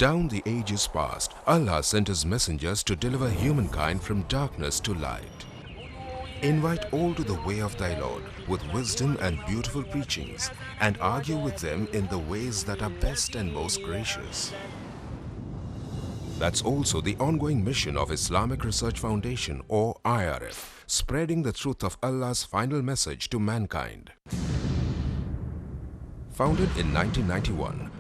Down the ages past, Allah sent His messengers to deliver humankind from darkness to light. Invite all to the way of thy Lord with wisdom and beautiful preachings, and argue with them in the ways that are best and most gracious. That's also the ongoing mission of Islamic Research Foundation, or IRF, spreading the truth of Allah's final message to mankind. Founded in 1991,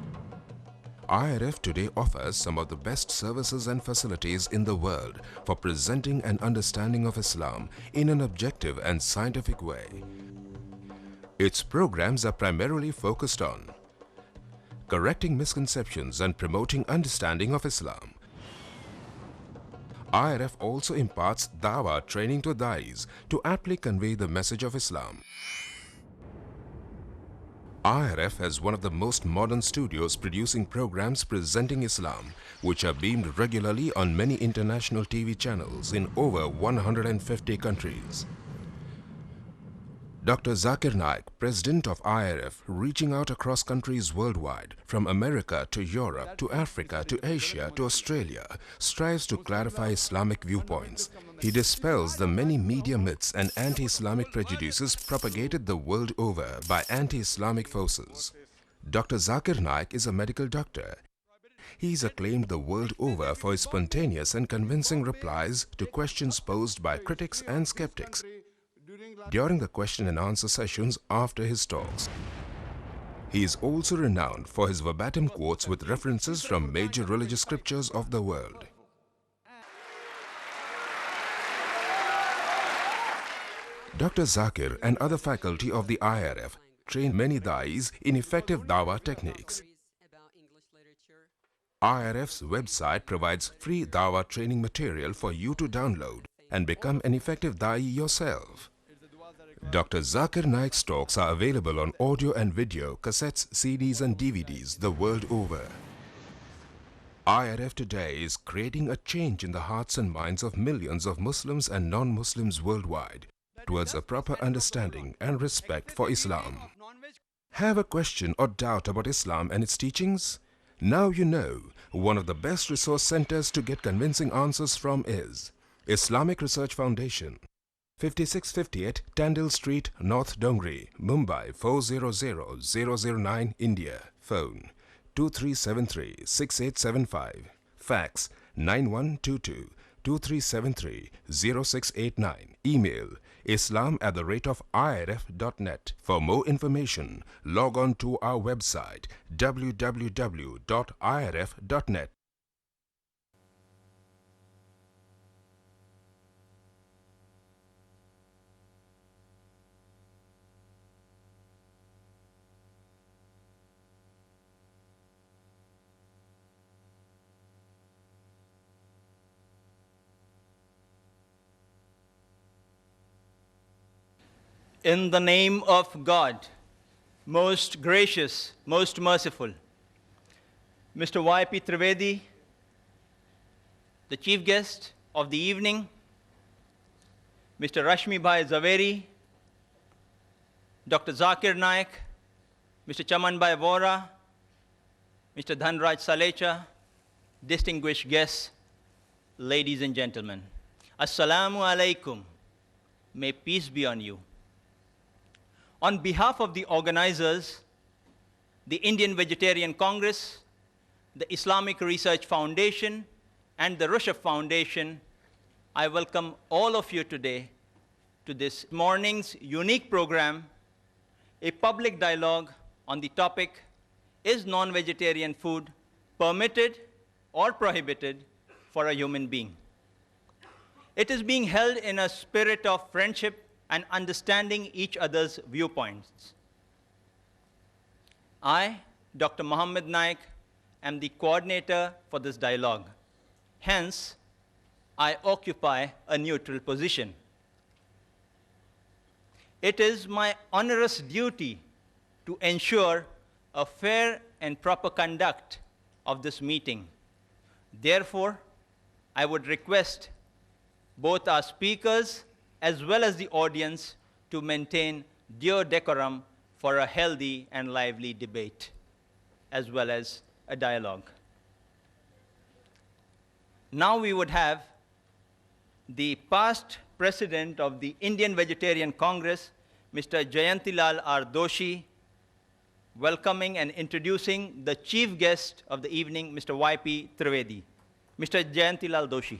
IRF today offers some of the best services and facilities in the world for presenting an understanding of Islam in an objective and scientific way. Its programs are primarily focused on correcting misconceptions and promoting understanding of Islam. IRF also imparts Dawah training to Da'is to aptly convey the message of Islam. IRF has one of the most modern studios producing programs presenting Islam, which are beamed regularly on many international TV channels in over 150 countries. Dr. Zakir Naik, President of IRF, reaching out across countries worldwide, from America to Europe to Africa to Asia to Australia, strives to clarify Islamic viewpoints. He dispels the many media myths and anti-Islamic prejudices propagated the world over by anti-Islamic forces. Dr. Zakir Naik is a medical doctor. He is acclaimed the world over for his spontaneous and convincing replies to questions posed by critics and skeptics during the question and answer sessions after his talks. He is also renowned for his verbatim quotes with references from major religious scriptures of the world. Dr. Zakir and other faculty of the IRF train many Da'is in effective Dawah techniques. IRF's website provides free Dawah training material for you to download and become an effective Da'i yourself. Dr. Zakir Naik's talks are available on audio and video, cassettes, CDs and DVDs the world over. IRF today is creating a change in the hearts and minds of millions of Muslims and non-Muslims worldwide towards a proper understanding and respect for Islam. Have a question or doubt about Islam and its teachings? Now you know one of the best resource centers to get convincing answers from is Islamic Research Foundation, 5658 Tandil Street, North Dongri, Mumbai 400009, India. Phone 2373-6875. Fax 9122-2373-0689. Email islam@irf.net. For more information, log on to our website www.irf.net. In the name of God, most gracious, most merciful, Mr. Y.P. Trivedi, the chief guest of the evening, Mr. Rashmi Bhai Zaveri, Dr. Zakir Naik, Mr. Chaman Bhai Vora, Mr. Dhanraj Salecha, distinguished guests, ladies and gentlemen. Assalamu alaikum. May peace be on you. On behalf of the organizers, the Indian Vegetarian Congress, the Islamic Research Foundation, and the Rushdie Foundation, I welcome all of you today to this morning's unique program, a public dialogue on the topic, is non-vegetarian food permitted or prohibited for a human being? It is being held in a spirit of friendship and understanding each other's viewpoints. I, Dr. Mohammed Naik, am the coordinator for this dialogue. Hence, I occupy a neutral position. It is my onerous duty to ensure a fair and proper conduct of this meeting. Therefore, I would request both our speakers as well as the audience to maintain due decorum for a healthy and lively debate, as well as a dialogue. Now we would have the past president of the Indian Vegetarian Congress, Mr. Jayantilal R. Doshi, welcoming and introducing the chief guest of the evening, Mr. Y.P. Trivedi. Mr. Jayantilal Doshi.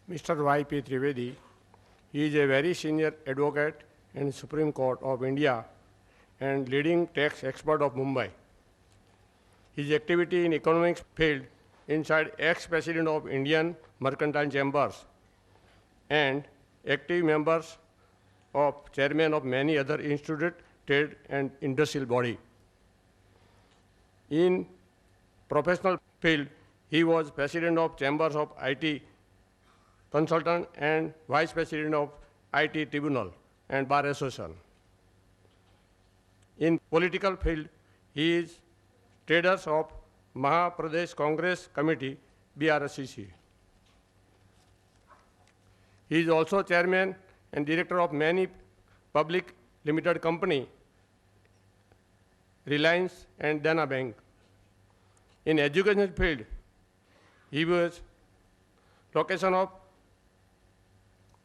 Mr. Y.P. Trivedi, he is a very senior advocate in Supreme Court of India and leading tax expert of Mumbai. His activity in economics field inside ex-president of Indian Mercantile Chambers and active members of chairman of many other institute, trade and industrial body. In professional field, he was president of Chambers of IT Consultant and vice president of IT Tribunal and Bar Association. In political field, he is traders of Maha Pradesh Congress Committee, BRSCC. He is also chairman and director of many public limited company, Reliance and Dana Bank. In education field, he was location of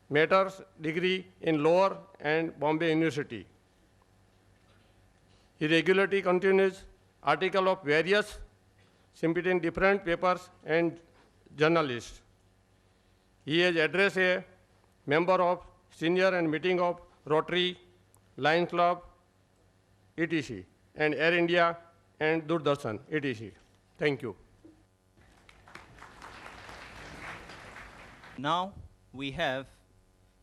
master's degree in Lower and Bombay University. He regularly continues article of various in different papers and journalists. He has addressed a member of senior and meeting of Rotary, Lions Club, etc., and Air India and Doordarshan, etc. Thank you. Now we have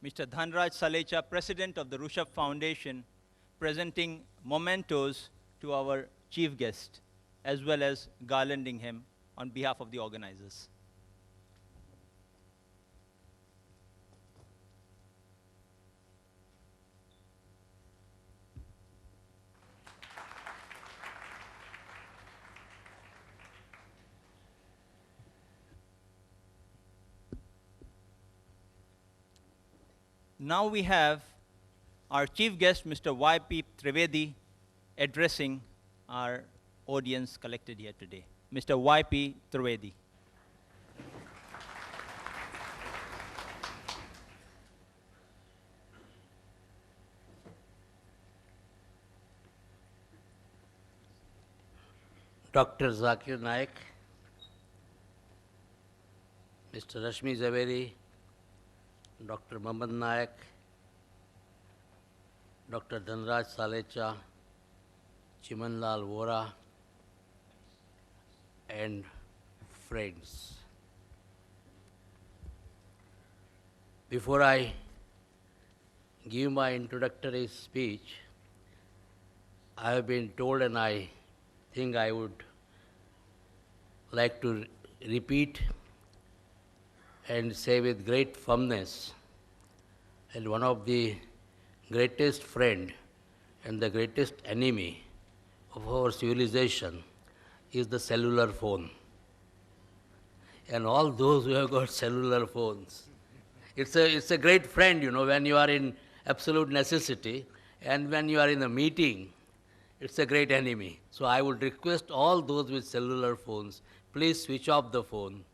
Mr. Dhanraj Salecha, President of the Rushabh Foundation, presenting mementos to our chief guest, as well as garlanding him on behalf of the organizers. Now we have our chief guest, Mr. Y.P. Trivedi, addressing our audience collected here today. Mr. Y.P. Trivedi. Dr. Zakir Naik, Mr. Rashmi Zaveri, Dr. Mohammad Naik, Dr. Dhanraj Salecha, Chimanlal Vora, and friends. Before I give my introductory speech, I have been told, and I think I would like to repeat and say with great firmness that one of the greatest friend and the greatest enemy of our civilization is the cellular phone. And all those who have got cellular phones, it's a great friend, you know, when you are in absolute necessity, and when you are in a meeting, it's a great enemy. So I would request all those with cellular phones, please switch off the phone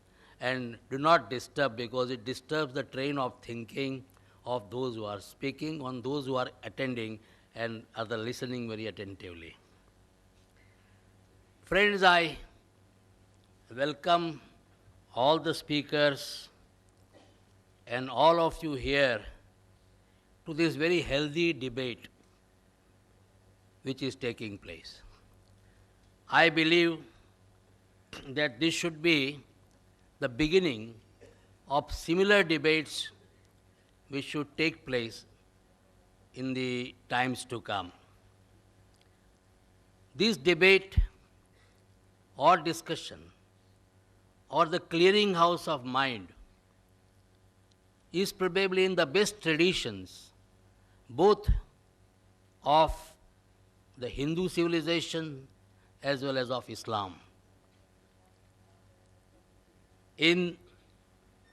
and do not disturb, because it disturbs the train of thinking of those who are speaking, on those who are attending and are listening very attentively. Friends, I welcome all the speakers and all of you here to this very healthy debate which is taking place. I believe that this should be the beginning of similar debates which should take place in the times to come. This debate or discussion or the clearinghouse of mind is probably in the best traditions both of the Hindu civilization as well as of Islam. In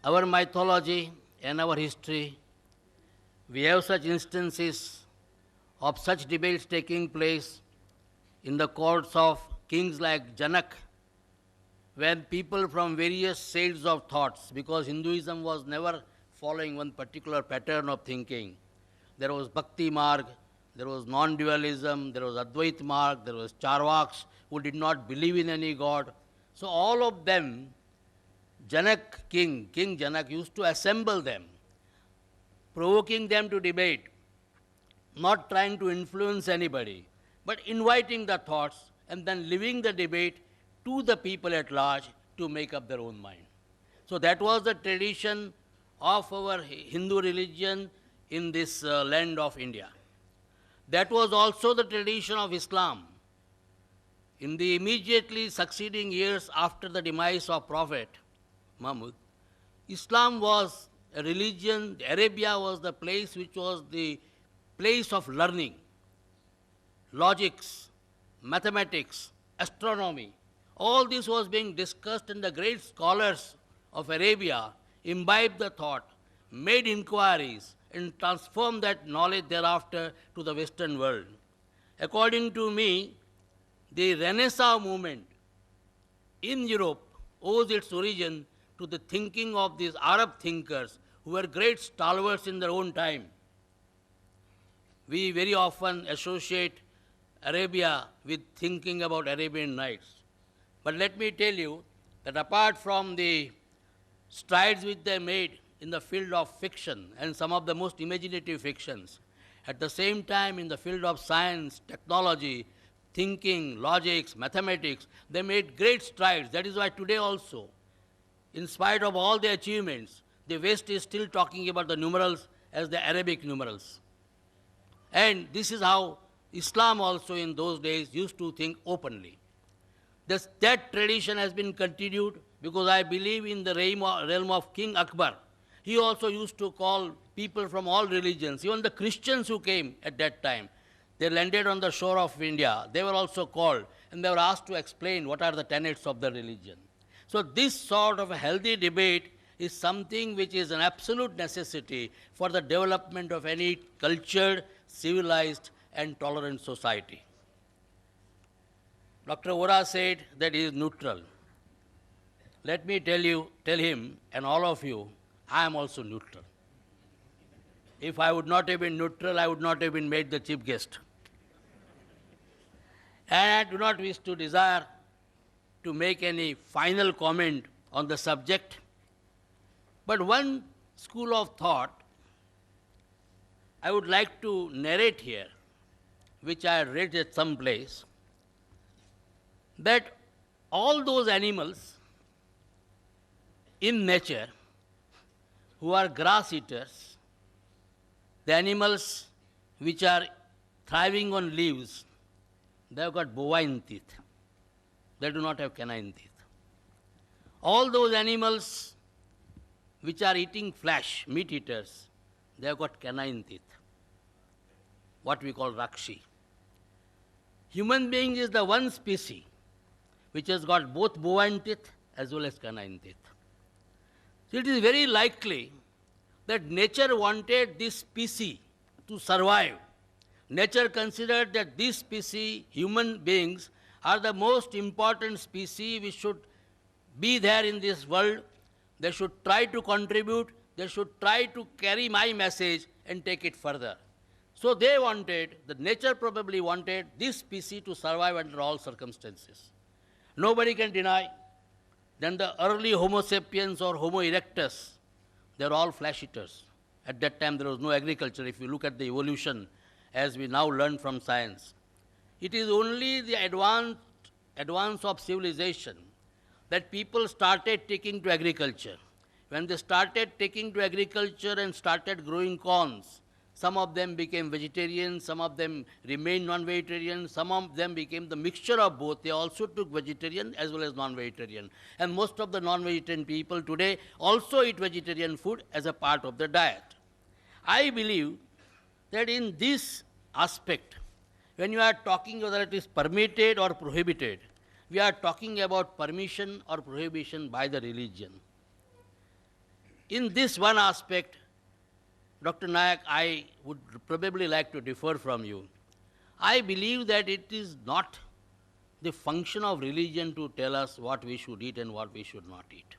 our mythology and our history, we have such instances of such debates taking place in the courts of kings like Janak, when people from various shades of thoughts, because Hinduism was never following one particular pattern of thinking. There was Bhakti Marg, there was non-dualism, there was Advait Marg, there was Charvaks who did not believe in any god. So all of them, King Janak used to assemble them, provoking them to debate, not trying to influence anybody, but inviting the thoughts and then leaving the debate to the people at large to make up their own mind. So that was the tradition of our Hindu religion in this land of India. That was also the tradition of Islam. In the immediately succeeding years after the demise of Prophet Muhammad, Islam was a religion, Arabia was the place which was the place of learning, logics, mathematics, astronomy. All this was being discussed, and the great scholars of Arabia imbibed the thought, made inquiries, and transformed that knowledge thereafter to the Western world. According to me, the Renaissance movement in Europe owes its origin to the thinking of these Arab thinkers who were great stalwarts in their own time. We very often associate Arabia with thinking about Arabian Nights. But let me tell you that apart from the strides which they made in the field of fiction and some of the most imaginative fictions, at the same time in the field of science, technology, thinking, logics, mathematics, they made great strides. That is why today also, in spite of all the achievements, the West is still talking about the numerals as the Arabic numerals. And this is how Islam also in those days used to think openly. That tradition has been continued because I believe in the realm of King Akbar. He also used to call people from all religions, even the Christians who came at that time. They landed on the shore of India. They were also called, and they were asked to explain what are the tenets of the religion. So this sort of a healthy debate is something which is an absolute necessity for the development of any cultured, civilized, and tolerant society. Dr. Vora said that he is neutral. Let me tell him and all of you, I am also neutral. If I would not have been neutral, I would not have been made the chief guest. And I do not wish to desire to make any final comment on the subject. But one school of thought I would like to narrate here, which I read at some place, that all those animals in nature who are grass eaters, the animals which are thriving on leaves, they have got bovine teeth. They do not have canine teeth. All those animals which are eating flesh, meat eaters, they have got canine teeth, what we call Rakshi. Human being is the one species which has got both bovine teeth as well as canine teeth. So it is very likely that nature wanted this species to survive. Nature considered that this species, human beings, are the most important species which should be there in this world. They should try to contribute, they should try to carry my message and take it further. So they wanted, the nature probably wanted this species to survive under all circumstances. Nobody can deny that the early Homo sapiens or Homo erectus, they are all flesh eaters. At that time there was no agriculture. If you look at the evolution as we now learn from science, it is only the advance of civilization that people started taking to agriculture. When they started taking to agriculture and started growing corns, some of them became vegetarian, some of them remained non-vegetarian, some of them became the mixture of both. They also took vegetarian as well as non-vegetarian. And most of the non-vegetarian people today also eat vegetarian food as a part of their diet. I believe that in this aspect, when you are talking whether it is permitted or prohibited, we are talking about permission or prohibition by the religion. In this one aspect, Dr. Nayak, I would probably like to differ from you. I believe that it is not the function of religion to tell us what we should eat and what we should not eat.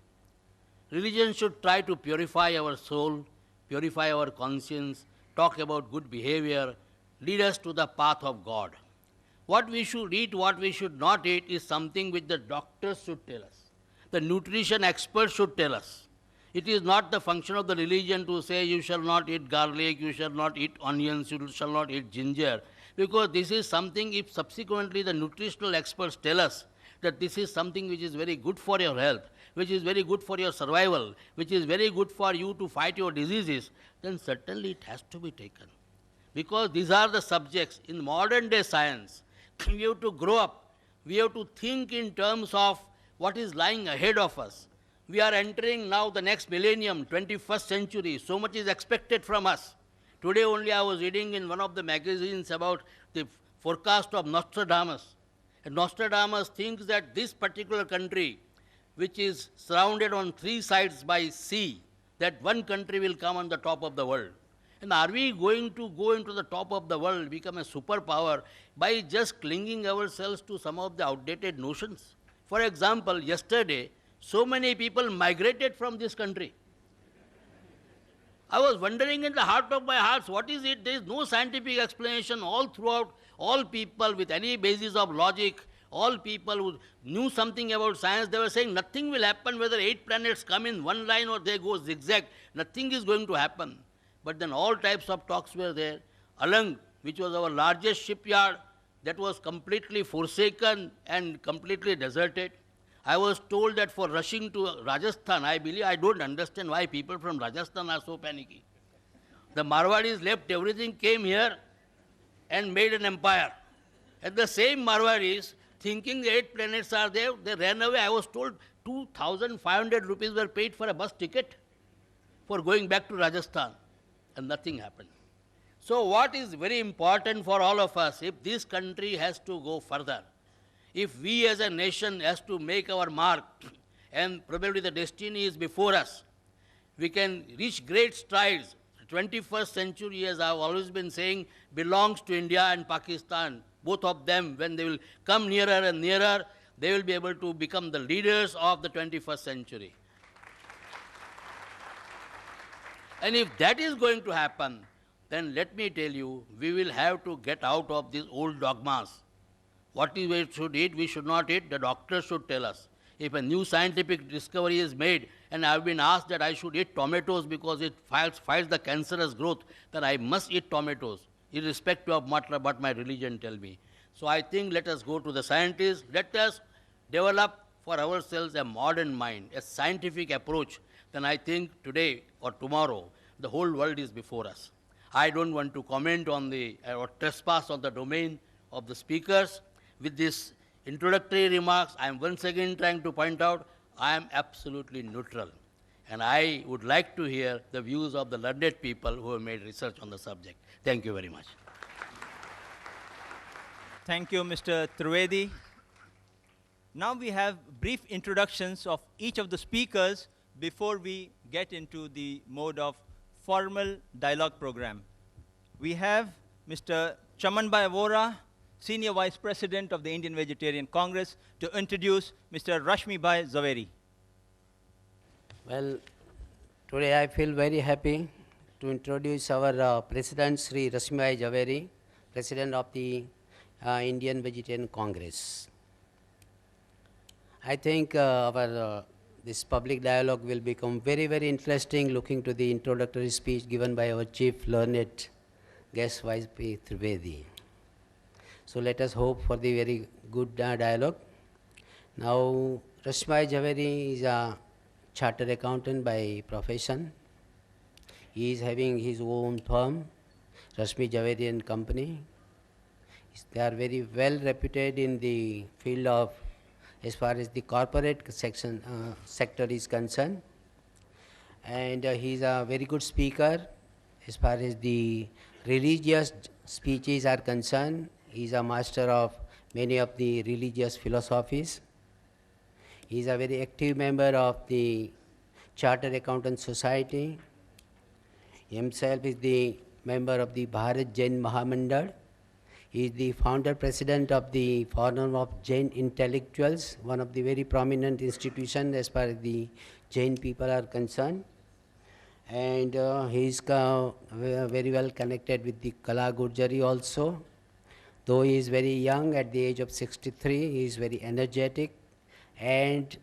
Religion should try to purify our soul, purify our conscience, talk about good behavior, lead us to the path of God. What we should eat, what we should not eat is something which the doctors should tell us. The nutrition experts should tell us. It is not the function of the religion to say you shall not eat garlic, you shall not eat onions, you shall not eat ginger, because this is something, if subsequently the nutritional experts tell us that this is something which is very good for your health, which is very good for your survival, which is very good for you to fight your diseases, then certainly it has to be taken. Because these are the subjects in modern day science. We have to grow up. We have to think in terms of what is lying ahead of us. We are entering now the next millennium, 21st century. So much is expected from us. Today only I was reading in one of the magazines about the forecast of Nostradamus. And Nostradamus thinks that this particular country, which is surrounded on three sides by sea, that one country will come on the top of the world. And are we going to go into the top of the world, become a superpower, by just clinging ourselves to some of the outdated notions? For example, yesterday, so many people migrated from this country. I was wondering in the heart of my hearts, what is it? There is no scientific explanation all throughout. All people with any basis of logic, all people who knew something about science, they were saying nothing will happen whether 8 planets come in one line or they go zigzag. Nothing is going to happen. But then all types of talks were there. Alang, which was our largest shipyard, that was completely forsaken and completely deserted. I was told that for rushing to Rajasthan, I don't understand why people from Rajasthan are so panicky. The Marwadis left everything, came here and made an empire. And the same Marwadis, thinking the 8 planets are there, they ran away. I was told 2,500 rupees were paid for a bus ticket for going back to Rajasthan. And nothing happened. So what is very important for all of us, if this country has to go further, if we as a nation has to make our mark, and probably the destiny is before us, we can reach great strides. The 21st century, as I've always been saying, belongs to India and Pakistan. Both of them, when they will come nearer and nearer, they will be able to become the leaders of the 21st century. And if that is going to happen, then let me tell you, we will have to get out of these old dogmas. What we should eat, we should not eat, the doctor should tell us. If a new scientific discovery is made, and I have been asked that I should eat tomatoes because it fights the cancerous growth, then I must eat tomatoes, irrespective of what my religion tells me. So I think let us go to the scientists, let us develop for ourselves a modern mind, a scientific approach. Then I think today or tomorrow, the whole world is before us. I don't want to comment on or trespass on the domain of the speakers. With these introductory remarks, I am once again trying to point out I am absolutely neutral. And I would like to hear the views of the learned people who have made research on the subject. Thank you very much. Thank you, Mr. Trivedi. Now we have brief introductions of each of the speakers before we get into the mode of formal dialogue program. We have Mr. Chamanbhai Vora, Senior Vice President of the Indian Vegetarian Congress, to introduce Mr. Rashmibhai Zaveri. Well, today I feel very happy to introduce our President, Sri Rashmibhai Zaveri, President of the Indian Vegetarian Congress. I think this public dialogue will become very, very interesting, looking to the introductory speech given by our chief learned guest, Vice P. Trivedi. So let us hope for the very good dialogue. Now, Rashmibhai Zaveri is a chartered accountant by profession. He is having his own firm, Rashmi Zaveri and Company. They are very well reputed in the field of, as far as the corporate sector is concerned. And he is a very good speaker as far as the religious speeches are concerned. He is a master of many of the religious philosophies. He is a very active member of the Chartered Accountant Society. himself is the member of the Bharat Jain Mahamandal. He is the founder president of the Forum of Jain Intellectuals, one of the very prominent institutions as far as the Jain people are concerned. And he is very well connected with the Kala Gurjari also. Though he is very young, at the age of 63, he is very energetic, and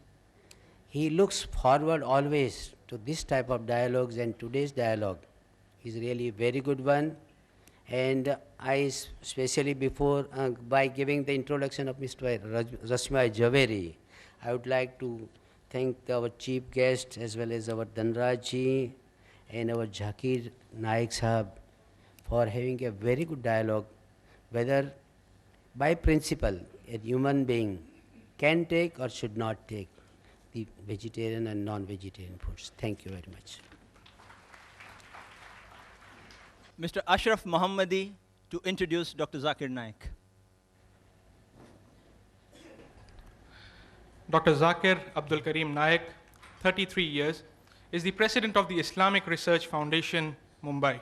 he looks forward always to this type of dialogues, and today's dialogue is really a very good one. And I, especially before, by giving the introduction of Mr. Rashmi Javeri, I would like to thank our chief guest as well as our Dhanraj ji and our Zakir Naik Sahab for having a very good dialogue, whether by principle a human being can take or should not take the vegetarian and non-vegetarian foods. Thank you very much. Mr. Ashraf Mohammadi to introduce Dr. Zakir Naik. Dr. Zakir Abdul Karim Naik, 33 years, is the president of the Islamic Research Foundation, Mumbai.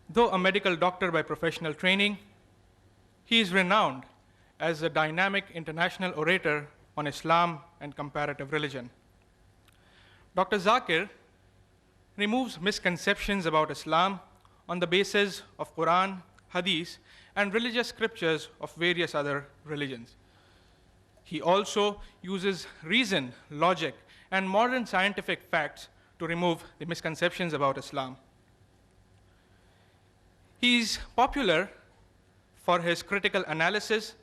Though a medical doctor by professional training, he is renowned as a dynamic international orator on Islam and comparative religion. Dr. Zakir removes misconceptions about Islam on the basis of Quran, Hadith, and religious scriptures of various other religions. He also uses reason, logic, and modern scientific facts to remove the misconceptions about Islam. He is popular for his critical analysis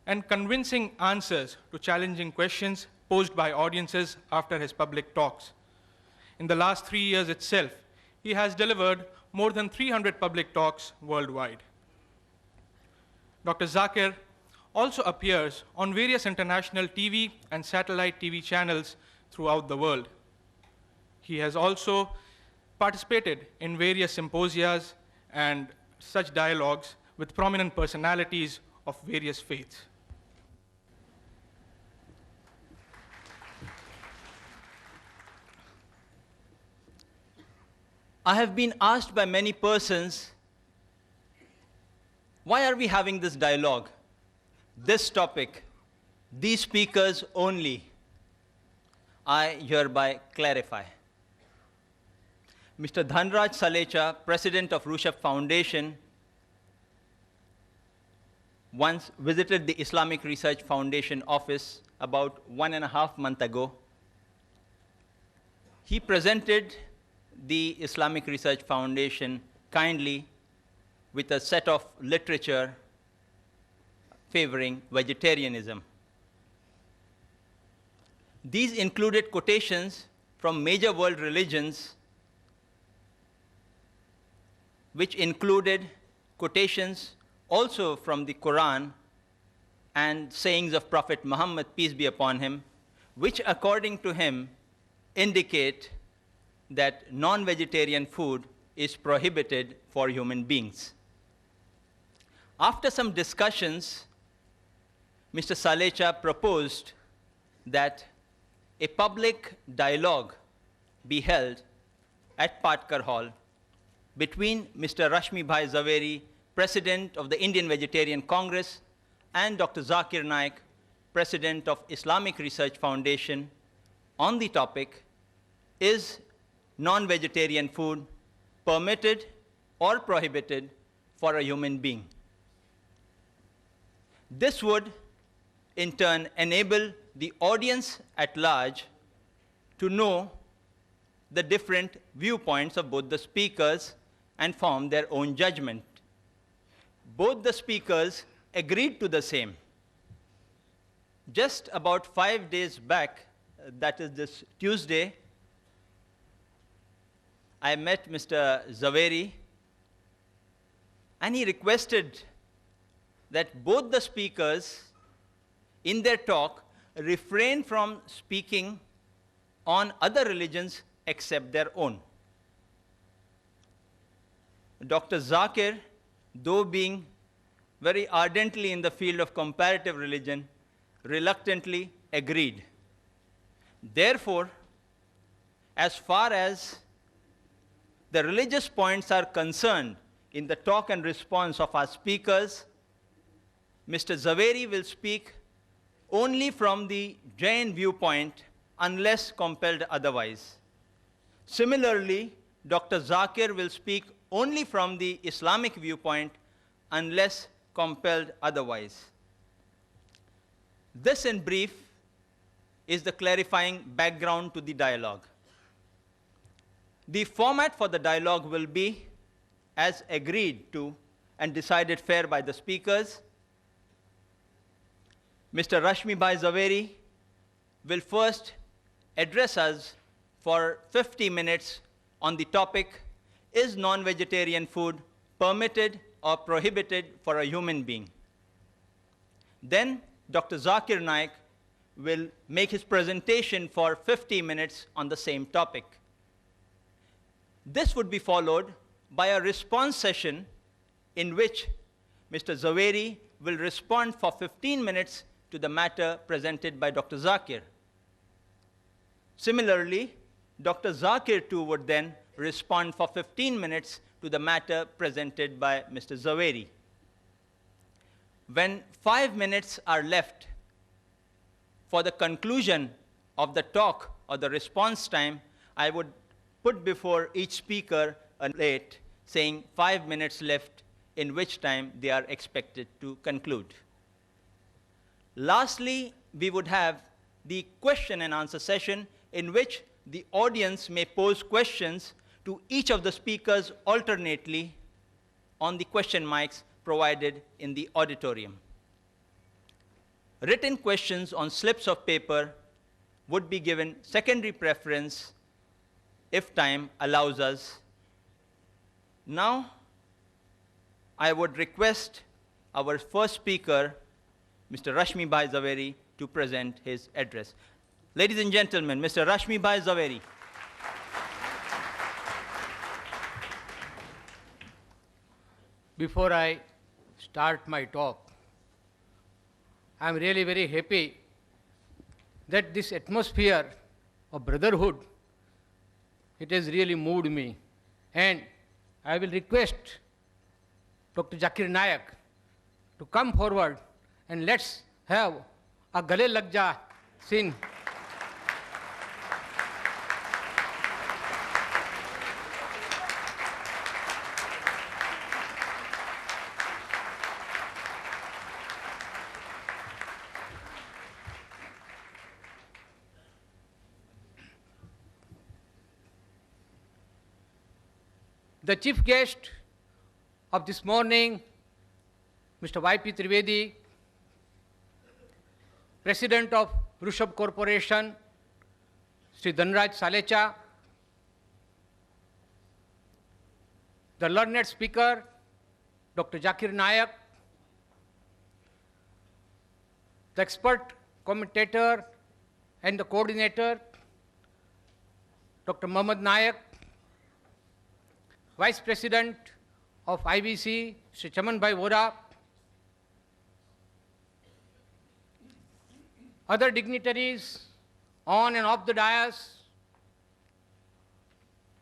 and convincing answers to challenging questions posed by audiences after his public talks. In the last 3 years itself, he has delivered more than 300 public talks worldwide. Dr. Zakir also appears on various international TV and satellite TV channels throughout the world. He has also participated in various symposia and such dialogues with prominent personalities of various faiths. I have been asked by many persons, why are we having this dialogue, this topic, these speakers only? I hereby clarify. Mr. Dhanraj Salecha, president of Rushev Foundation, once visited the Islamic Research Foundation office about 1.5 months ago. He presented the Islamic Research Foundation kindly with a set of literature favoring vegetarianism. These included quotations from major world religions, which included quotations also from the Quran and sayings of Prophet Muhammad, peace be upon him, which according to him indicate that non-vegetarian food is prohibited for human beings. After some discussions, Mr. Salecha proposed that a public dialogue be held at Patkar Hall between Mr. Rashmi Bhai Zaveri, President of the Indian Vegetarian Congress, and Dr. Zakir Naik, President of Islamic Research Foundation, on the topic, is non-vegetarian food permitted or prohibited for a human being? This would, in turn, enable the audience at large to know the different viewpoints of both the speakers and form their own judgment. Both the speakers agreed to the same. Just about 5 days back, that is this Tuesday, I met Mr. Zaveri, and he requested that both the speakers in their talk refrain from speaking on other religions except their own. Dr. Zakir, though being very ardently in the field of comparative religion, reluctantly agreed. Therefore, as far as the religious points are concerned in the talk and response of our speakers, Mr. Zaveri will speak only from the Jain viewpoint unless compelled otherwise. Similarly, Dr. Zakir will speak only from the Islamic viewpoint unless compelled otherwise. This, in brief, is the clarifying background to the dialogue. The format for the dialogue will be as agreed to and decided fair by the speakers. Mr. Rashmi Bhai Zaveri will first address us for 50 minutes on the topic, is non-vegetarian food permitted or prohibited for a human being? Then Dr. Zakir Naik will make his presentation for 50 minutes on the same topic. This would be followed by a response session in which Mr. Zaveri will respond for 15 minutes to the matter presented by Dr. Zakir. Similarly, Dr. Zakir too would then respond for 15 minutes to the matter presented by Mr. Zaveri. When 5 minutes are left for the conclusion of the talk or the response time, I would put before each speaker a plate saying 5 minutes left, in which time they are expected to conclude. Lastly, we would have the question and answer session in which the audience may pose questions to each of the speakers alternately on the question mics provided in the auditorium. Written questions on slips of paper would be given secondary preference if time allows us. Now, I would request our first speaker, Mr. Rashmi Bhai Zaveri, to present his address. Ladies and gentlemen, Mr. Rashmi Bhai Zaveri. Before I start my talk, I am really very happy that this atmosphere of brotherhood, it has really moved me. And I will request Dr. Zakir Naik to come forward and let's have a Gale Lag Ja scene. The chief guest of this morning, Mr. Y.P. Trivedi, President of Rushabh Corporation, Sri Dhanraj Salecha, the learned speaker, Dr. Zakir Naik, the expert commentator and the coordinator, Dr. Mohammad Naik, Vice President of IBC, Sri Chaman Bhai Vora, other dignitaries on and off the dais,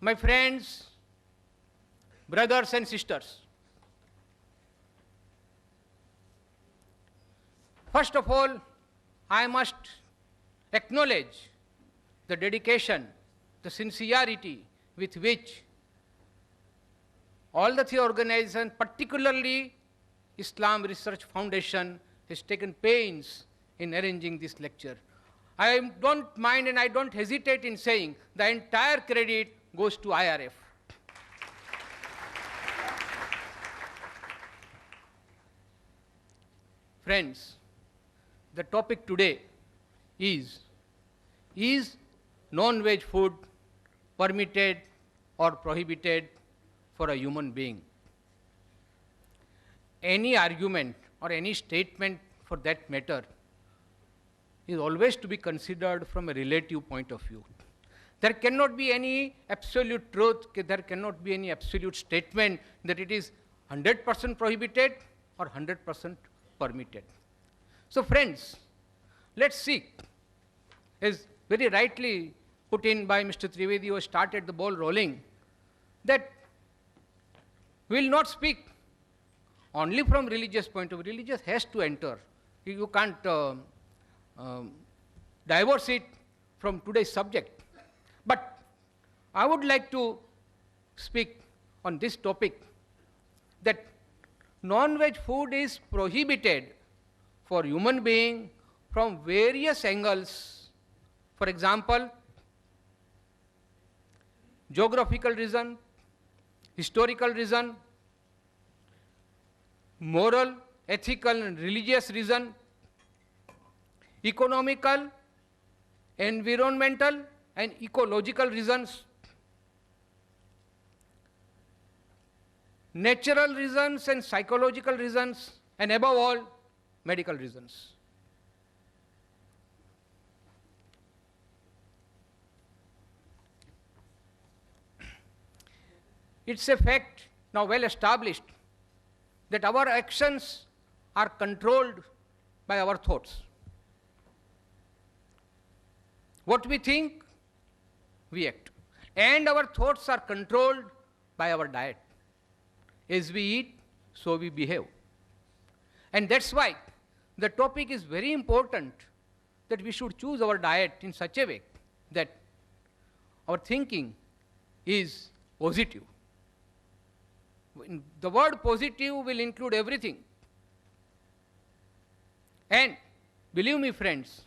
my friends, brothers and sisters. First of all, I must acknowledge the dedication, the sincerity with which all the three organizations, particularly Islam Research Foundation, has taken pains in arranging this lecture. I don't mind and I don't hesitate in saying the entire credit goes to IRF. Friends, the topic today is non-veg food permitted or prohibited for a human being? Any argument or any statement for that matter is always to be considered from a relative point of view. There cannot be any absolute truth, there cannot be any absolute statement that it is 100% prohibited or 100% permitted. So friends, let's see, as very rightly put in by Mr. Trivedi, who started the ball rolling, that we will not speak only from religious point of view. Religious has to enter. You can't divorce it from today's subject. But I would like to speak on this topic, that non-veg food is prohibited for human being from various angles. For example, geographical reason, historical reason, moral, ethical and religious reason, economical, environmental and ecological reasons, natural reasons and psychological reasons, and above all, medical reasons. It's a fact now well established that our actions are controlled by our thoughts. What we think, we act. And our thoughts are controlled by our diet. As we eat, so we behave. And that's why the topic is very important, that we should choose our diet in such a way that our thinking is positive. The word positive will include everything. And believe me, friends,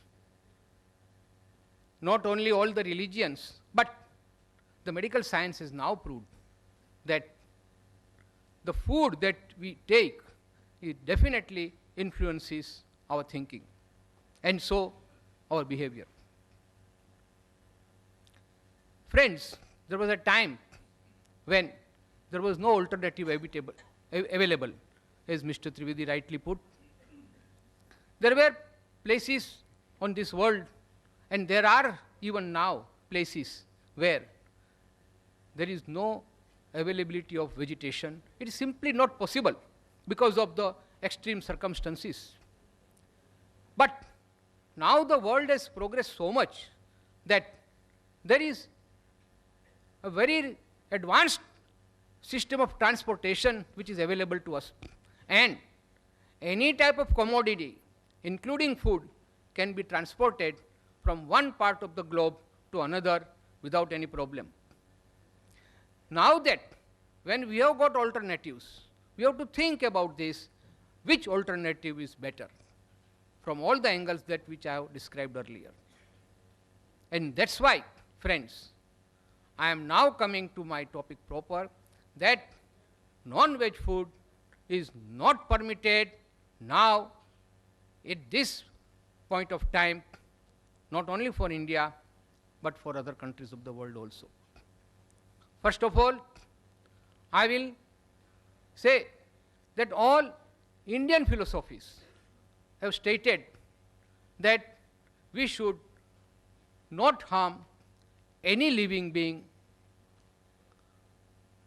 not only all the religions, but the medical science has now proved that the food that we take, it definitely influences our thinking, and so our behavior. Friends, there was a time when there was no alternative available, as Mr. Trivedi rightly put. There were places on this world, and there are even now places where there is no availability of vegetation. It is simply not possible because of the extreme circumstances. But now the world has progressed so much that there is a very advanced system of transportation which is available to us. And any type of commodity, including food, can be transported from one part of the globe to another without any problem. Now that when we have got alternatives, we have to think about this, which alternative is better from all the angles that which I have described earlier. And that's why, friends, I am now coming to my topic proper, that non-veg food is not permitted now at this point of time, not only for India, but for other countries of the world also. First of all, I will say that all Indian philosophies have stated that we should not harm any living being,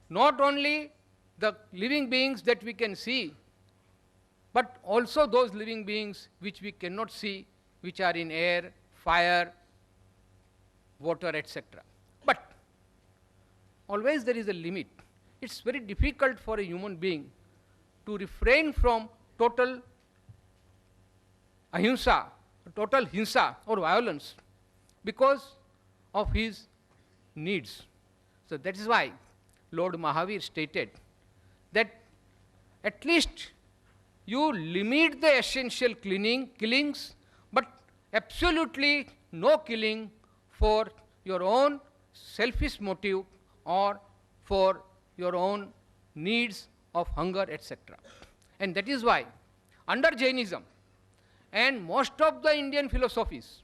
not only the living beings that we can see, but also those living beings which we cannot see, which are in air, fire, water, etc. But always there is a limit. It's very difficult for a human being to refrain from total ahimsa, total hinsa or violence because of his needs. So that is why Lord Mahavir stated that at least you limit the essential killings, but absolutely no killing for your own selfish motive or for your own needs of hunger, etc. And that is why under Jainism and most of the Indian philosophies,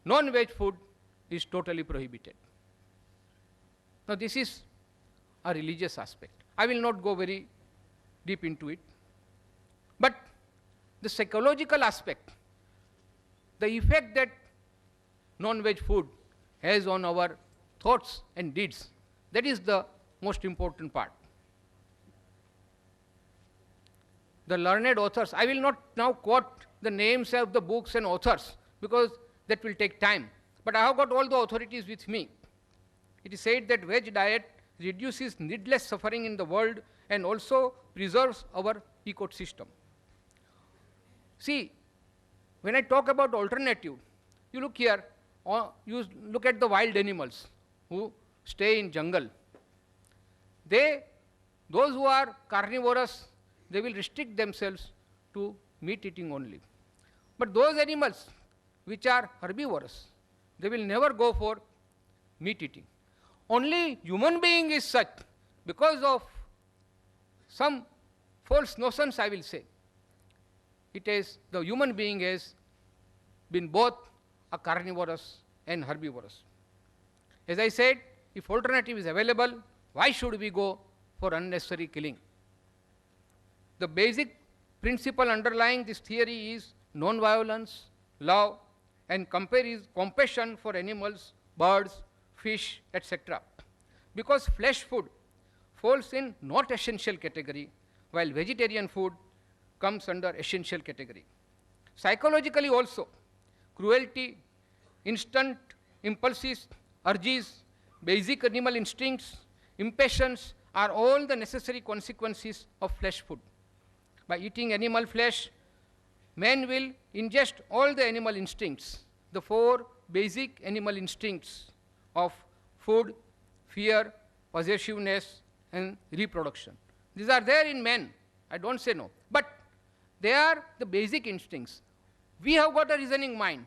non-veg food is totally prohibited. Now this is a religious aspect. I will not go very deep into it. But the psychological aspect, the effect that non-veg food has on our thoughts and deeds, that is the most important part. The learned authors, I will not now quote the names of the books and authors because that will take time. But I have got all the authorities with me. It is said that veg diet reduces needless suffering in the world and also preserves our ecosystem. See, when I talk about alternative, you look here, or you look at the wild animals who stay in jungle. Those who are carnivorous, they will restrict themselves to meat eating only. But those animals which are herbivorous, they will never go for meat eating. Only human being is such, because of some false notions, I will say. It is the human being has been both a carnivorous and herbivorous. As I said, if alternative is available, why should we go for unnecessary killing? The basic principle underlying this theory is non-violence, love, and compassion for animals, birds, fish, etc. Because flesh food falls in not essential category, while vegetarian food comes under essential category. Psychologically also, cruelty, instant impulses, urges, basic animal instincts, impatience are all the necessary consequences of flesh food. By eating animal flesh, man will ingest all the animal instincts, the 4 basic animal instincts of food, fear, possessiveness, and reproduction. These are there in man, I don't say no, but they are the basic instincts. We have got a reasoning mind.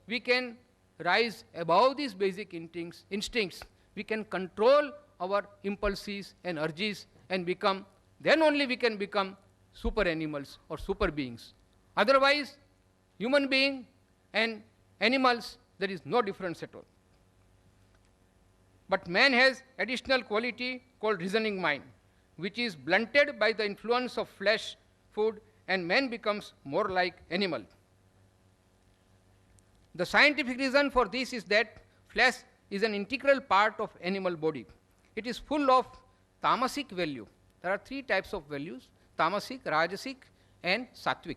We can rise above these basic instincts. We can control our impulses and urges and become, then only we can become super animals or super beings. Otherwise, human being and animals, there is no difference at all. But man has additional quality called reasoning mind, which is blunted by the influence of flesh food, and man becomes more like animal. The scientific reason for this is that flesh is an integral part of animal body. It is full of tamasic value. There are 3 types of values: tamasic, rajasic, and sattvic.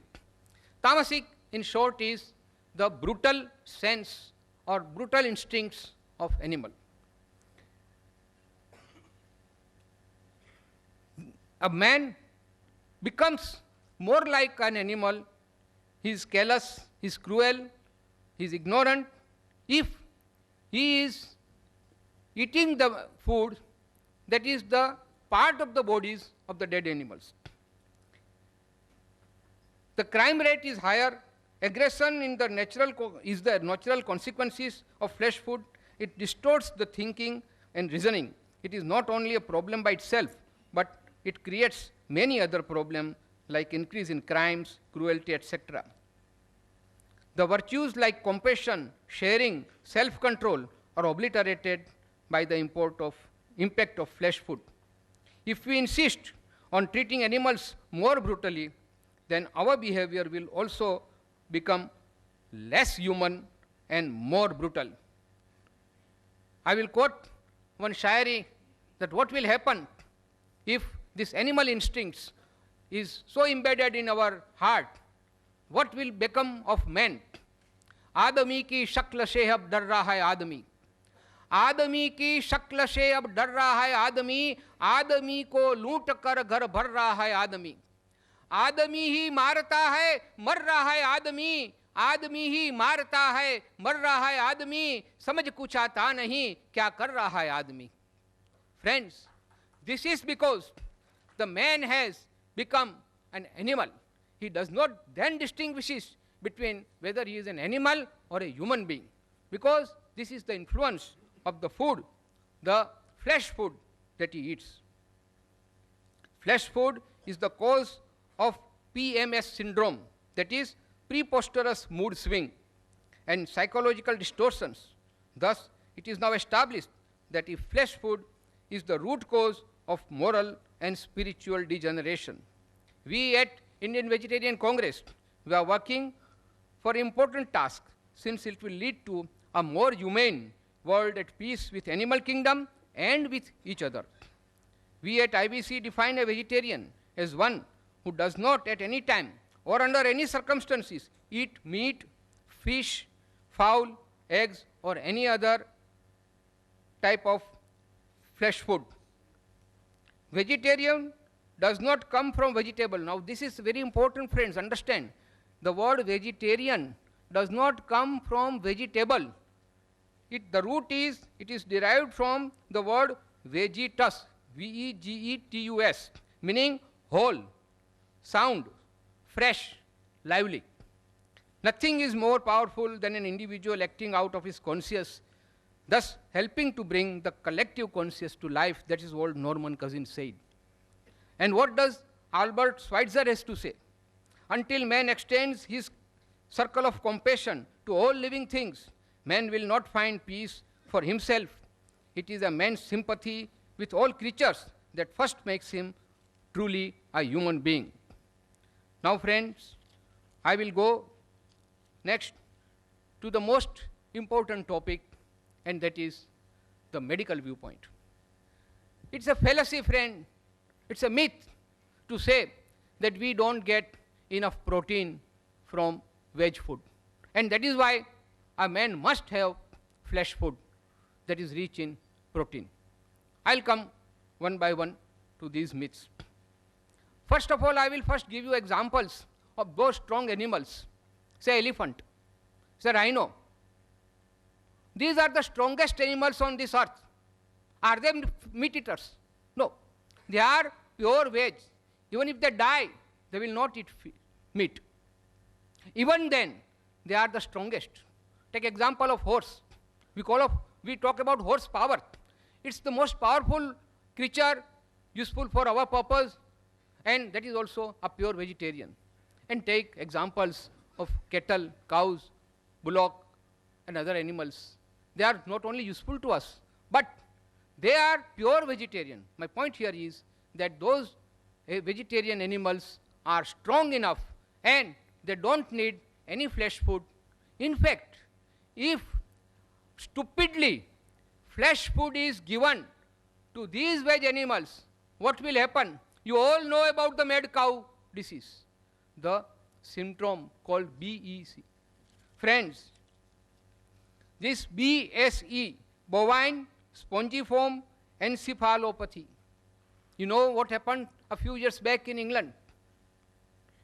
Tamasic, in short, is the brutal sense or brutal instincts of animal. A man becomes more like an animal. He is callous, he is cruel, he is ignorant if he is eating the food that is the part of the bodies of the dead animals. The crime rate is higher. Aggression is the natural consequences of flesh food. It distorts the thinking and reasoning. It is not only a problem by itself, but it creates many other problems like increase in crimes, cruelty, etc. The virtues like compassion, sharing, self-control are obliterated by the impact of flesh food. If we insist on treating animals more brutally, then our behavior will also become less human and more brutal. I will quote one shairi that what will happen if this animal instincts is so embedded in our heart, what will become of man? आदमी की शक्ल से अब डर रहा है आदमी, आदमी की शक्ल से अब डर रहा है आदमी, आदमी को लूट कर घर भर रहा है आदमी, आदमी ही मारता है मर रहा है आदमी, आदमी ही मारता है मर रहा है आदमी, समझ कुछ आता नहीं क्या कर रहा है आदमी. Friends, this is because the man has become an animal. He does not then distinguishes between whether he is an animal or a human being, because this is the influence of the food, the flesh food that he eats. Flesh food is the cause of PMS syndrome, that is preposterous mood swing and psychological distortions. Thus, it is now established that if flesh food is the root cause of moral and spiritual degeneration. We at Indian Vegetarian Congress, we are working for important task, since it will lead to a more humane world at peace with animal kingdom and with each other. We at IVC define a vegetarian as one who does not at any time or under any circumstances eat meat, fish, fowl, eggs, or any other type of flesh food. Vegetarian does not come from vegetable. Now this is very important, friends, understand. The word vegetarian does not come from vegetable. The root is, it is derived from the word vegetus, V-E-G-E-T-U-S, meaning whole, sound, fresh, lively. Nothing is more powerful than an individual acting out of his conscience, thus helping to bring the collective conscience to life. That is what Norman Cousins said. And what does Albert Schweitzer has to say? Until man extends his circle of compassion to all living things, man will not find peace for himself. It is a man's sympathy with all creatures that first makes him truly a human being. Now, friends, I will go next to the most important topic, and that is the medical viewpoint. It's a fallacy, friend. It's a myth to say that we don't get enough protein from veg food. And that is why a man must have flesh food that is rich in protein. I'll come one by one to these myths. First of all, I will first give you examples of those strong animals, say elephant, say rhino. These are the strongest animals on this earth. Are they meat eaters? No. They are pure veg. Even if they die, they will not eat meat. Even then, they are the strongest. Take example of horse. We talk about horse power. It's the most powerful creature useful for our purpose, and that is also a pure vegetarian. And take examples of cattle, cows, bullock, and other animals. They are not only useful to us, but they are pure vegetarian. My point here is that those vegetarian animals are strong enough and they don't need any flesh food. In fact, if stupidly flesh food is given to these veg animals, what will happen? You all know about the mad cow disease, the syndrome called BEC. Friends, this BSE, bovine spongiform encephalopathy. You know what happened a few years back in England?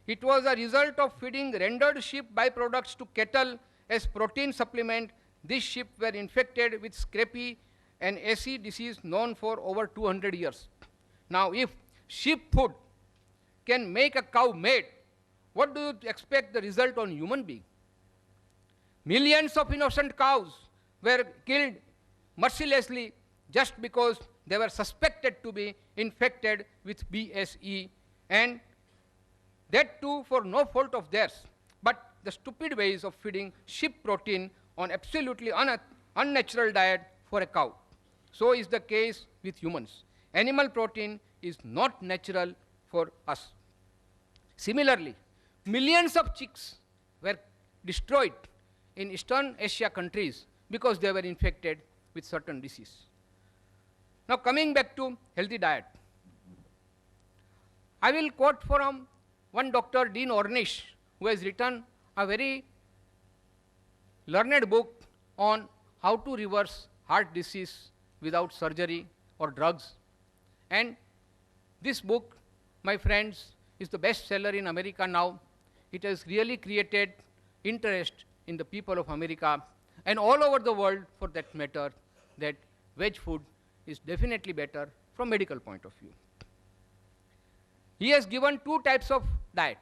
It was a result of feeding rendered sheep byproducts to cattle as protein supplement. These sheep were infected with scrapie, an AC disease known for over 200 years. Now, if sheep food can make a cow mad, what do you expect the result on human being? Millions of innocent cows were killed mercilessly just because they were suspected to be infected with BSE, and that too for no fault of theirs, but the stupid ways of feeding sheep protein on absolutely unnatural diet for a cow. So is the case with humans. Animal protein is not natural for us. Similarly, millions of chicks were destroyed in Eastern Asia countries because they were infected with certain disease. Now coming back to healthy diet, I will quote from one Dr. Dean Ornish, who has written a very learned book on how to reverse heart disease without surgery or drugs. And this book, my friends, is the best seller in America now. It has really created interest in the people of America and all over the world for that matter, that veg food is definitely better from medical point of view. He has given two types of diet,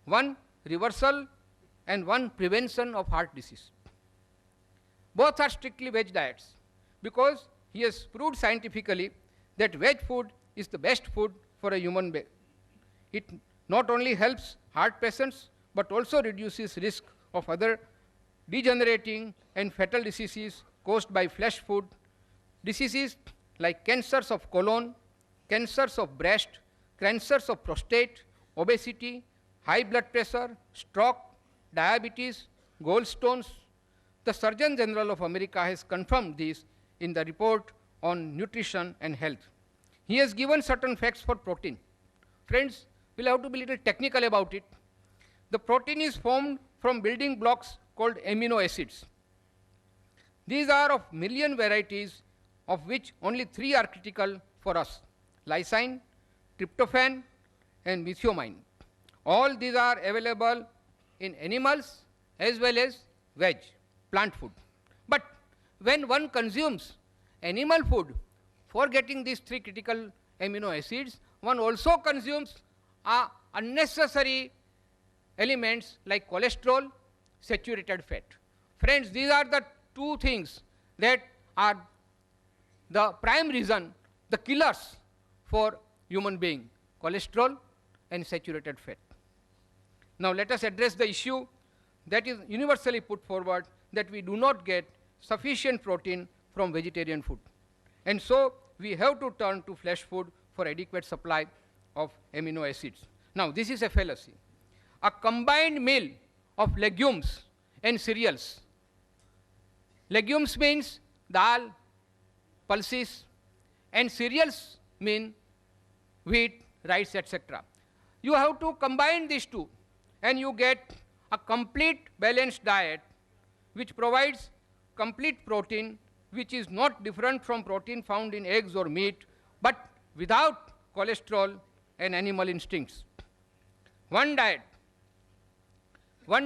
one reversal and one prevention of heart disease. Both are strictly veg diets because he has proved scientifically that veg food is the best food for a human being. It not only helps heart patients but also reduces risk of other degenerating and fatal diseases caused by flesh food, diseases like cancers of colon, cancers of breast, cancers of prostate, obesity, high blood pressure, stroke, diabetes, gallstones. The Surgeon General of America has confirmed this in the report on nutrition and health. He has given certain facts for protein. Friends, we'll have to be a little technical about it. The protein is formed from building blocks called amino acids. These are of million varieties of which only 3 are critical for us: lysine, tryptophan, and methionine. All these are available in animals as well as veg, plant food. But when one consumes animal food, forgetting these 3 critical amino acids, one also consumes unnecessary elements like cholesterol, saturated fat. Friends, these are the 2 things that are the prime reason, the killers for human being: cholesterol and saturated fat. Now let us address the issue that is universally put forward, that we do not get sufficient protein from vegetarian food. And so we have to turn to flesh food for adequate supply of amino acids. Now this is a fallacy. A combined meal of legumes and cereals. Legumes means dal, pulses, and cereals mean wheat, rice, etc. You have to combine these 2 and you get a complete balanced diet which provides complete protein, which is not different from protein found in eggs or meat, but without cholesterol and animal instincts. One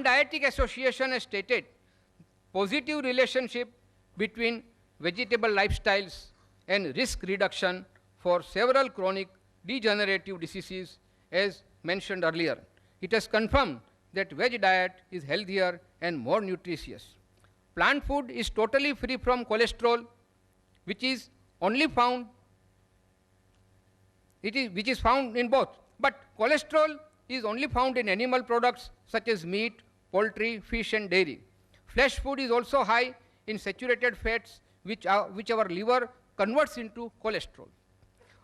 dietetic association has stated positive relationship between vegetable lifestyles and risk reduction for several chronic degenerative diseases, as mentioned earlier. It has confirmed that veg diet is healthier and more nutritious. Plant food is totally free from cholesterol, which is only found, which is found in both. But cholesterol is only found in animal products such as meat, poultry, fish, and dairy. Flesh food is also high in saturated fats, which our liver converts into cholesterol.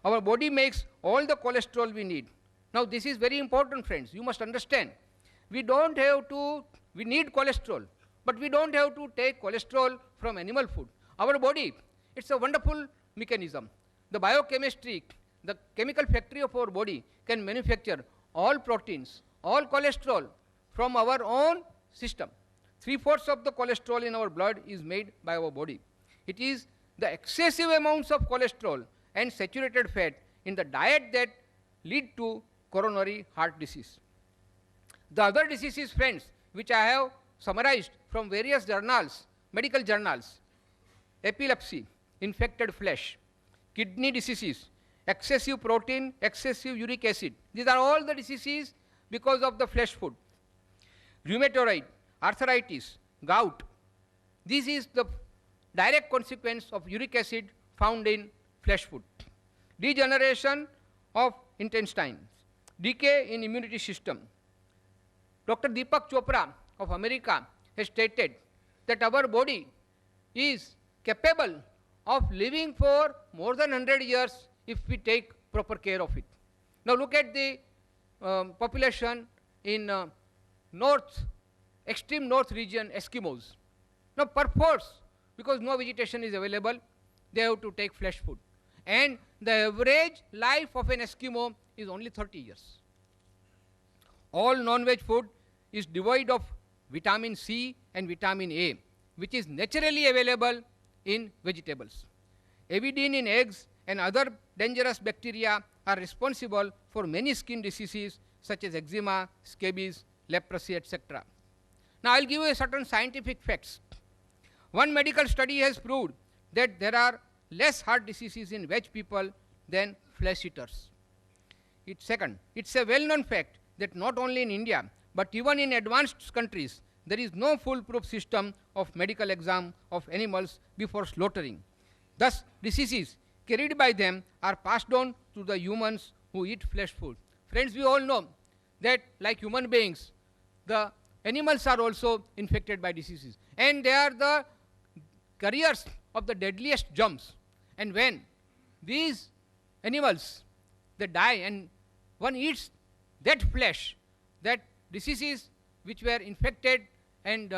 Our body makes all the cholesterol we need. Now this is very important, friends. You must understand. We need cholesterol, but we don't have to take cholesterol from animal food. Our body, it's a wonderful mechanism. The biochemistry, the chemical factory of our body can manufacture all proteins, all cholesterol from our own system. 3/4 of the cholesterol in our blood is made by our body. It is the excessive amounts of cholesterol and saturated fat in the diet that lead to coronary heart disease. The other diseases, friends, which I have summarized from various journals, medical journals: epilepsy, infected flesh, kidney diseases, excessive protein, excessive uric acid. These are all the diseases because of the flesh food. Rheumatoid, arthritis, gout. This is the direct consequence of uric acid found in flesh food. Degeneration of intestines, decay in immunity system. Dr. Deepak Chopra of America has stated that our body is capable of living for more than 100 years if we take proper care of it. Now look at the population in extreme north region, Eskimos. Now perforce, because no vegetation is available, they have to take flesh food. And the average life of an Eskimo is only 30 years. All non-veg food is devoid of vitamin C and vitamin A, which is naturally available in vegetables. Avidin in eggs and other dangerous bacteria are responsible for many skin diseases such as eczema, scabies, leprosy, etc. Now I'll give you a certain scientific facts. One medical study has proved that there are less heart diseases in veg people than flesh eaters. Second, it's a well-known fact that not only in India, but even in advanced countries, there is no foolproof system of medical exam of animals before slaughtering. Thus, diseases carried by them are passed on to the humans who eat flesh food. Friends, we all know that like human beings, the animals are also infected by diseases, and they are the carriers of the deadliest germs. And when these animals, they die and one eats that flesh, that diseases which were infected and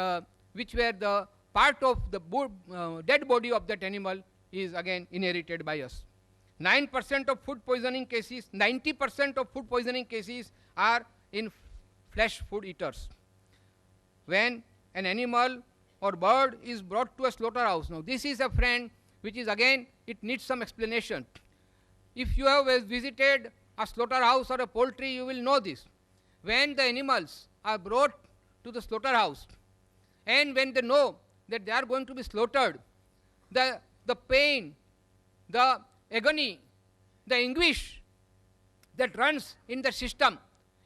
which were the part of the dead body of that animal is again inherited by us. 9% of food poisoning cases, 90% of food poisoning cases are in flesh food eaters. When an animal or bird is brought to a slaughterhouse, now this is a friend which is again it needs some explanation. If you have visited a slaughterhouse or a poultry, you will know this. When the animals are brought to the slaughterhouse, and when they know that they are going to be slaughtered, the pain, the agony, the anguish that runs in the system,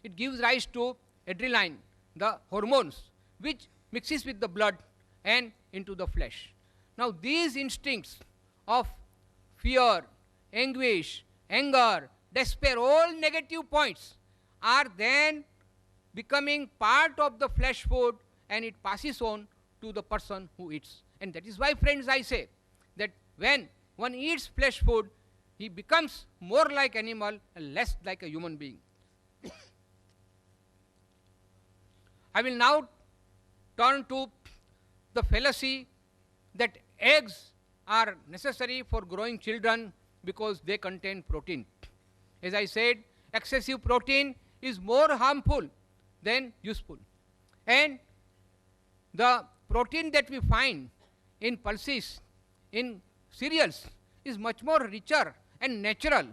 it gives rise to adrenaline, the hormones, which mixes with the blood and into the flesh. Now these instincts of fear, anguish, anger, despair, all negative points are then becoming part of the flesh food, and it passes on to the person who eats. And that is why, friends, I say that when one eats flesh food, he becomes more like animal and less like a human being. I will now turn to the fallacy that eggs are necessary for growing children because they contain protein. As I said, excessive protein is more harmful than useful. And the protein that we find in pulses, in cereals, is much more richer and natural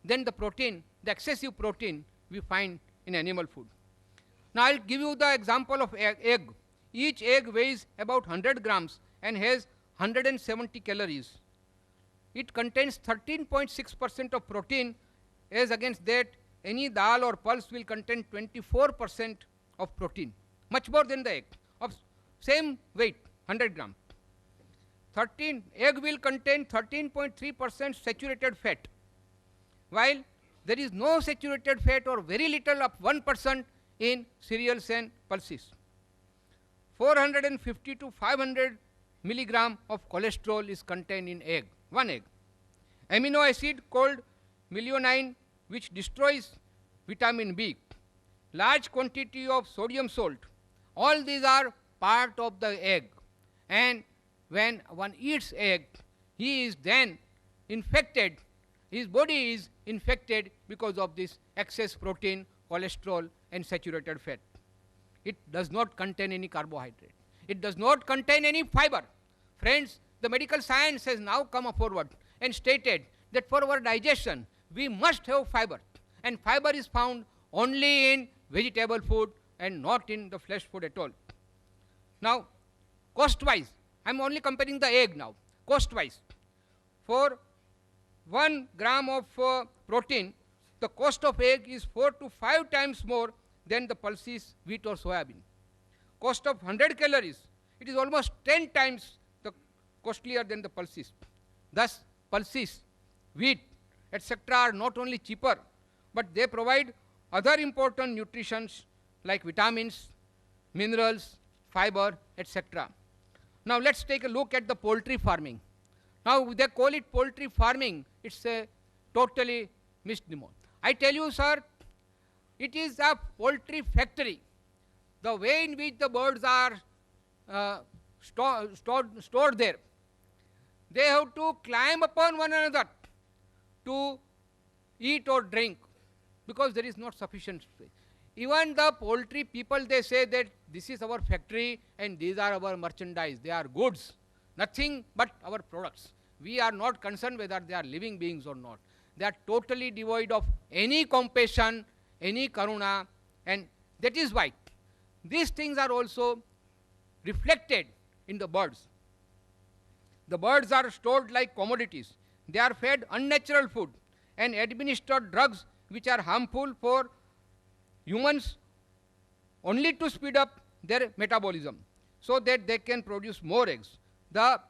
than the protein, the excessive protein we find in animal food. Now I'll give you the example of egg. Each egg weighs about 100 grams and has 170 calories. It contains 13.6% of protein, as against that any dal or pulse will contain 24% of protein, much more than the egg, of same weight, 100 grams. Egg will contain 13.3% saturated fat, while there is no saturated fat or very little of 1% in cereals and pulses. 450 to 500 milligram of cholesterol is contained in egg, one egg. Amino acid called methionine, which destroys vitamin B. Large quantity of sodium salt. All these are part of the egg. And when one eats egg, he is then infected, his body is infected because of this excess protein, cholesterol and saturated fat. It does not contain any carbohydrate. It does not contain any fiber. Friends, the medical science has now come forward and stated that for our digestion, we must have fiber. And fiber is found only in vegetable food and not in the flesh food at all. Now, cost-wise, I am only comparing the egg now. Cost-wise, for 1 gram of protein, the cost of egg is 4 to 5 times more than the pulses, wheat or soya bean. Cost of 100 calories, it is almost 10 times the costlier than the pulses. Thus, pulses, wheat, etc. are not only cheaper, but they provide other important nutritions like vitamins, minerals, fiber, etc. Now let's take a look at the poultry farming. Now they call it poultry farming. It's a totally misnomer. I tell you, sir, it is a poultry factory. The way in which the birds are stored there, they have to climb upon one another to eat or drink because there is not sufficient space. Even the poultry people, they say that this is our factory and these are our merchandise. They are goods, nothing but our products. We are not concerned whether they are living beings or not. They are totally devoid of any compassion, any karuna, and that is why these things are also reflected in the birds. The birds are stored like commodities. They are fed unnatural food and administered drugs which are harmful for humans only to speed up their metabolism so that they can produce more eggs. The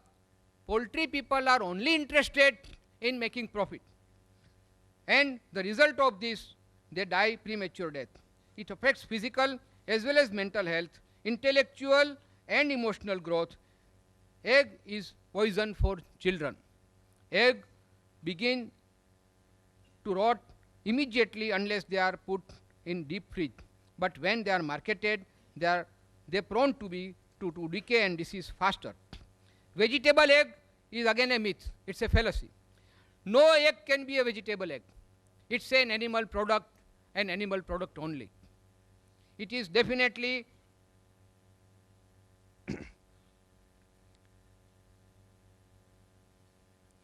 poultry people are only interested in making profit. And the result of this, they die premature death. It affects physical as well as mental health, intellectual and emotional growth. Egg is poison for children. Egg begin to rot immediately unless they are put in deep fridge. But when they are marketed, they are prone to decay and disease faster. Vegetable egg is again a myth. It's a fallacy. No egg can be a vegetable egg. It's an animal product only. It is definitely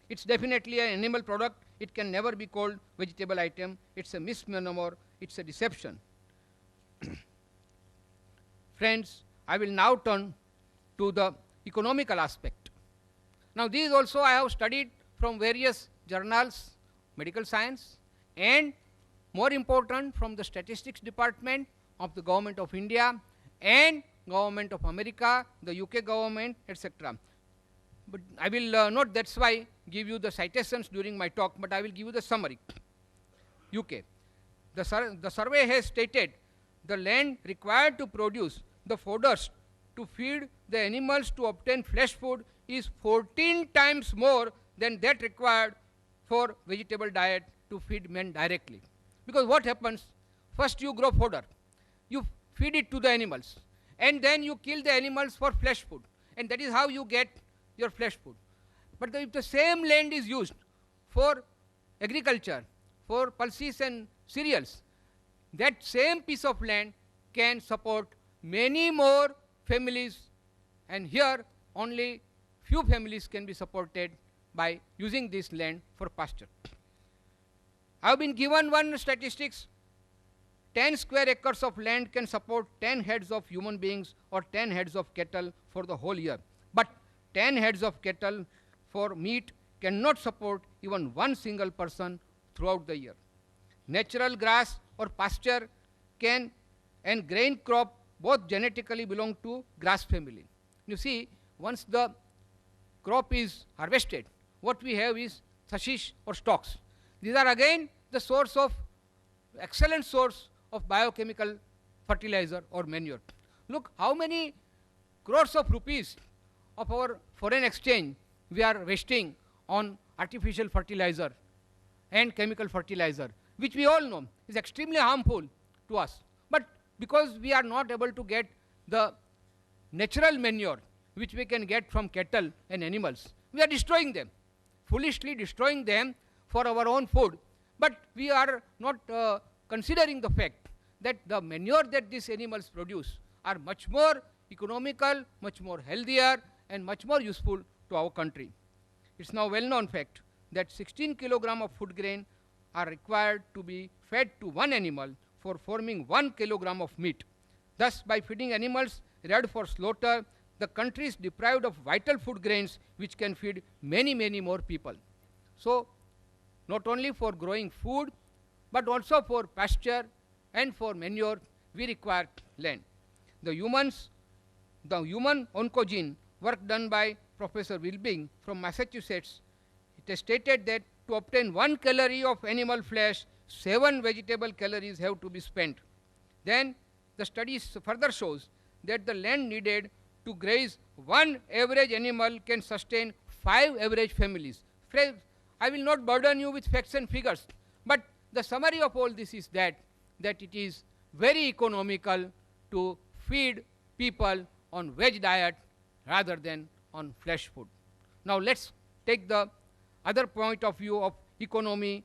It's definitely an animal product. It can never be called vegetable item. It's a misnomer. It's a deception. Friends, I will now turn to the economical aspect. Now, these also I have studied from various journals, medical science, and more important from the statistics department of the government of India and government of America, the UK government, etc. But I will not, that's why, give you the citations during my talk, but I will give you the summary. UK. The survey has stated the land required to produce the fodders to feed the animals to obtain flesh food is 14 times more than that required for vegetable diet to feed men directly. Because what happens? First you grow fodder, you feed it to the animals, and then you kill the animals for flesh food, and that is how you get your flesh food. But if the same land is used for agriculture, for pulses and cereals, that same piece of land can support many more families, and here only few families can be supported by using this land for pasture. I have been given one statistics. 10 square acres of land can support 10 heads of human beings or 10 heads of cattle for the whole year. But 10 heads of cattle for meat cannot support even one single person throughout the year. Natural grass or pasture can and grain crop both genetically belong to grass family. You see, once the crop is harvested, what we have is hashish or stalks. These are again the source of, excellent source of biochemical fertilizer or manure. Look how many crores of rupees of our foreign exchange we are wasting on artificial fertilizer and chemical fertilizer, which we all know is extremely harmful to us. But because we are not able to get the natural manure which we can get from cattle and animals, we are destroying them, foolishly destroying them for our own food. But we are not considering the fact that the manure that these animals produce are much more economical, much more healthier, and much more useful to our country. It's now well-known fact that 16 kilogram of food grain are required to be fed to one animal for forming 1 kilogram of meat. Thus, by feeding animals reared for slaughter, the country is deprived of vital food grains which can feed many, many more people. So, not only for growing food, but also for pasture and for manure, we require land. The human oncogene work done by Professor Wilbing from Massachusetts, it has stated that to obtain 1 calorie of animal flesh, 7 vegetable calories have to be spent. Then the study further shows that the land needed to graze one average animal can sustain 5 average families. Friends, I will not burden you with facts and figures, but the summary of all this is that it is very economical to feed people on veg diet rather than on flesh food. Now let's take the other point of view of economy,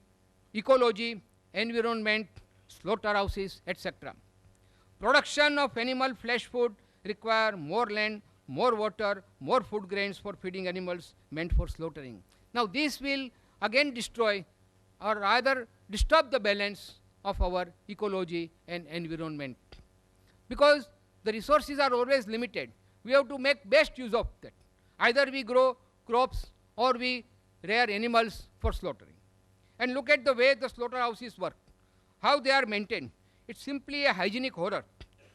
ecology, environment, slaughterhouses, etc. Production of animal flesh food require more land, more water, more food grains for feeding animals meant for slaughtering. Now this will again destroy or rather disturb the balance of our ecology and environment. Because the resources are always limited, we have to make best use of that. Either we grow crops or we rear animals for slaughtering. And look at the way the slaughterhouses work, how they are maintained. It's simply a hygienic horror.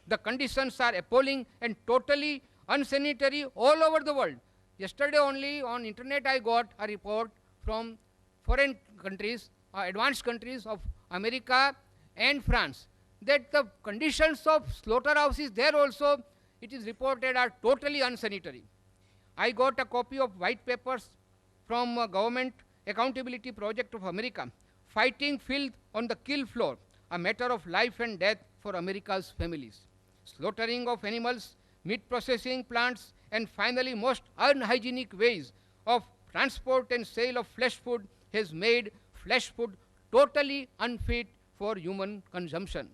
The conditions are appalling and totally unsanitary all over the world. Yesterday only on internet I got a report from foreign countries, advanced countries of America and France, that the conditions of slaughterhouses there also, it is reported, are totally unsanitary. I got a copy of white papers from Government Accountability Project of America, fighting filth on the kill floor, a matter of life and death for America's families. Slaughtering of animals, meat processing plants, and finally most unhygienic ways of transport and sale of flesh food has made flesh food totally unfit for human consumption.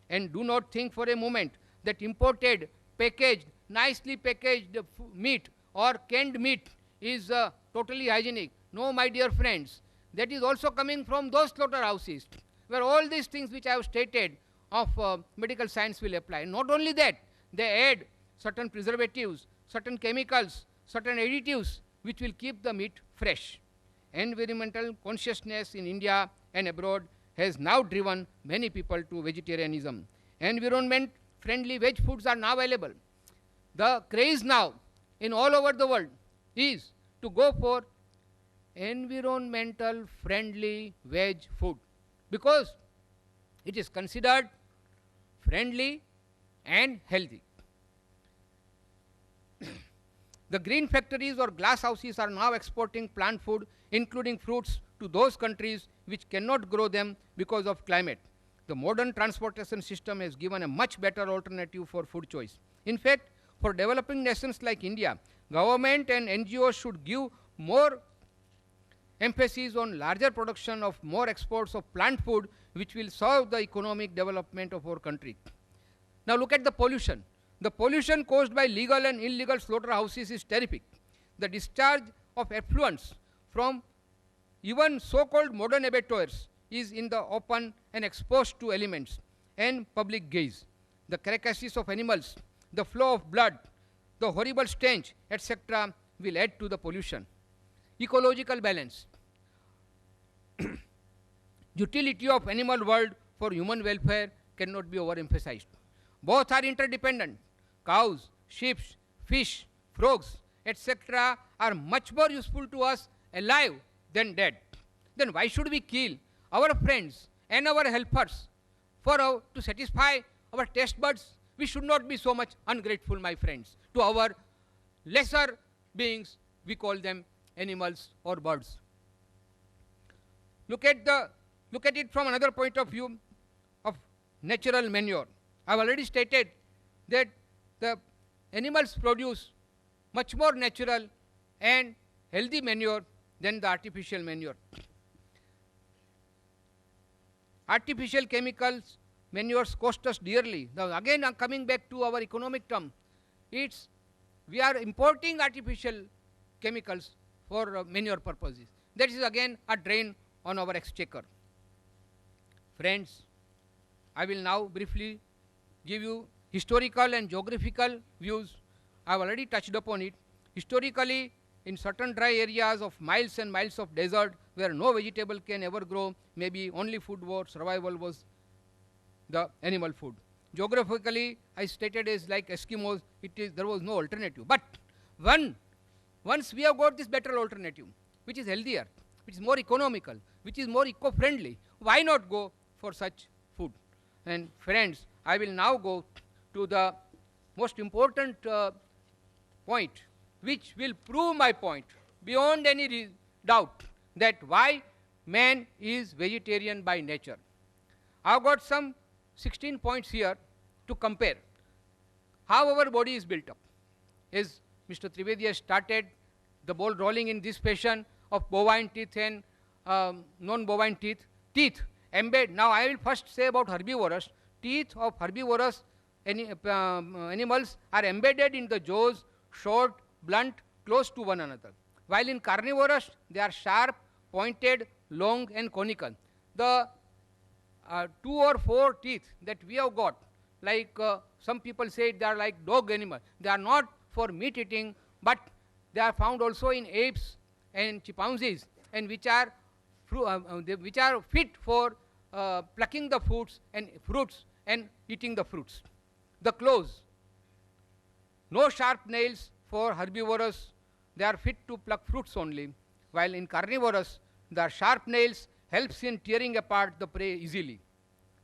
And do not think for a moment that imported, packaged, nicely packaged meat or canned meat is totally hygienic. No, my dear friends, that is also coming from those slaughterhouses where all these things which I have stated of medical science will apply. Not only that, they add certain preservatives, certain chemicals, certain additives which will keep the meat fresh. Environmental consciousness in India and abroad has now driven many people to vegetarianism. Environment-friendly veg foods are now available. The craze now in all over the world is to go for environmental friendly veg food because it is considered friendly and healthy. The green factories or glass houses are now exporting plant food, including fruits, to those countries which cannot grow them because of climate. The modern transportation system has given a much better alternative for food choice. In fact, for developing nations like India, government and NGOs should give more emphasis on larger production of more exports of plant food, which will serve the economic development of our country. Now look at the pollution. The pollution caused by legal and illegal slaughterhouses is terrific. The discharge of effluents from even so-called modern abattoirs is in the open and exposed to elements and public gaze. The carcasses of animals, the flow of blood, the horrible stench, etc. will add to the pollution. Ecological balance. Utility of animal world for human welfare cannot be overemphasized. Both are interdependent. Cows, sheep, fish, frogs, etc. are much more useful to us alive than dead. Then why should we kill our friends and our helpers to satisfy our taste buds? We should not be so much ungrateful, my friends, to our lesser beings. We call them animals or birds. Look at it from another point of view of natural manure. I have already stated that the animals produce much more natural and healthy manure than the artificial manure. Artificial chemicals, manures cost us dearly. Now again, I'm coming back to our economic term. We are importing artificial chemicals for manure purposes. That is again a drain on our exchequer. Friends, I will now briefly give you historical and geographical views. I have already touched upon it. Historically, in certain dry areas of miles and miles of desert where no vegetable can ever grow, maybe only food for survival was the animal food. Geographically, I stated as like Eskimos, there was no alternative. But once we have got this better alternative, which is healthier, which is more economical, which is more eco-friendly, why not go for such food? And friends, I will now go to the most important point, which will prove my point beyond any doubt that why man is vegetarian by nature. I've got some 16 points here to compare how our body is built up. As Mr. Trivedi has started the ball rolling in this fashion of bovine teeth and non-bovine teeth. Now I will first say about herbivorous. Teeth of herbivorous animals are embedded in the jaws, short, blunt, close to one another. While in carnivorous, they are sharp, pointed, long and conical. The 2 or 4 teeth that we have got, like some people say they are like dog animal. They are not for meat eating, but they are found also in apes and chimpanzees, and which are fit for plucking the fruits and eating the fruits. The claws, no sharp nails for herbivorous, they are fit to pluck fruits only, while in carnivorous, the sharp nails helps in tearing apart the prey easily.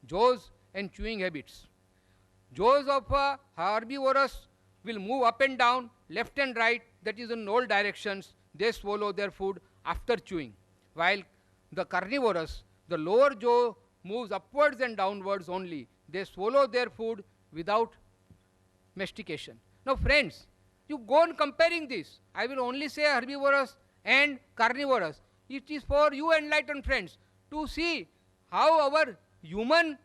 Jaws and chewing habits. Jaws of herbivorous will move up and down, left and right, that is in all directions. They swallow their food after chewing, while the carnivorous, the lower jaw moves upwards and downwards only. They swallow their food without mastication. Now friends, you go on comparing this. I will only say herbivorous and carnivorous. It is for you enlightened friends to see how our human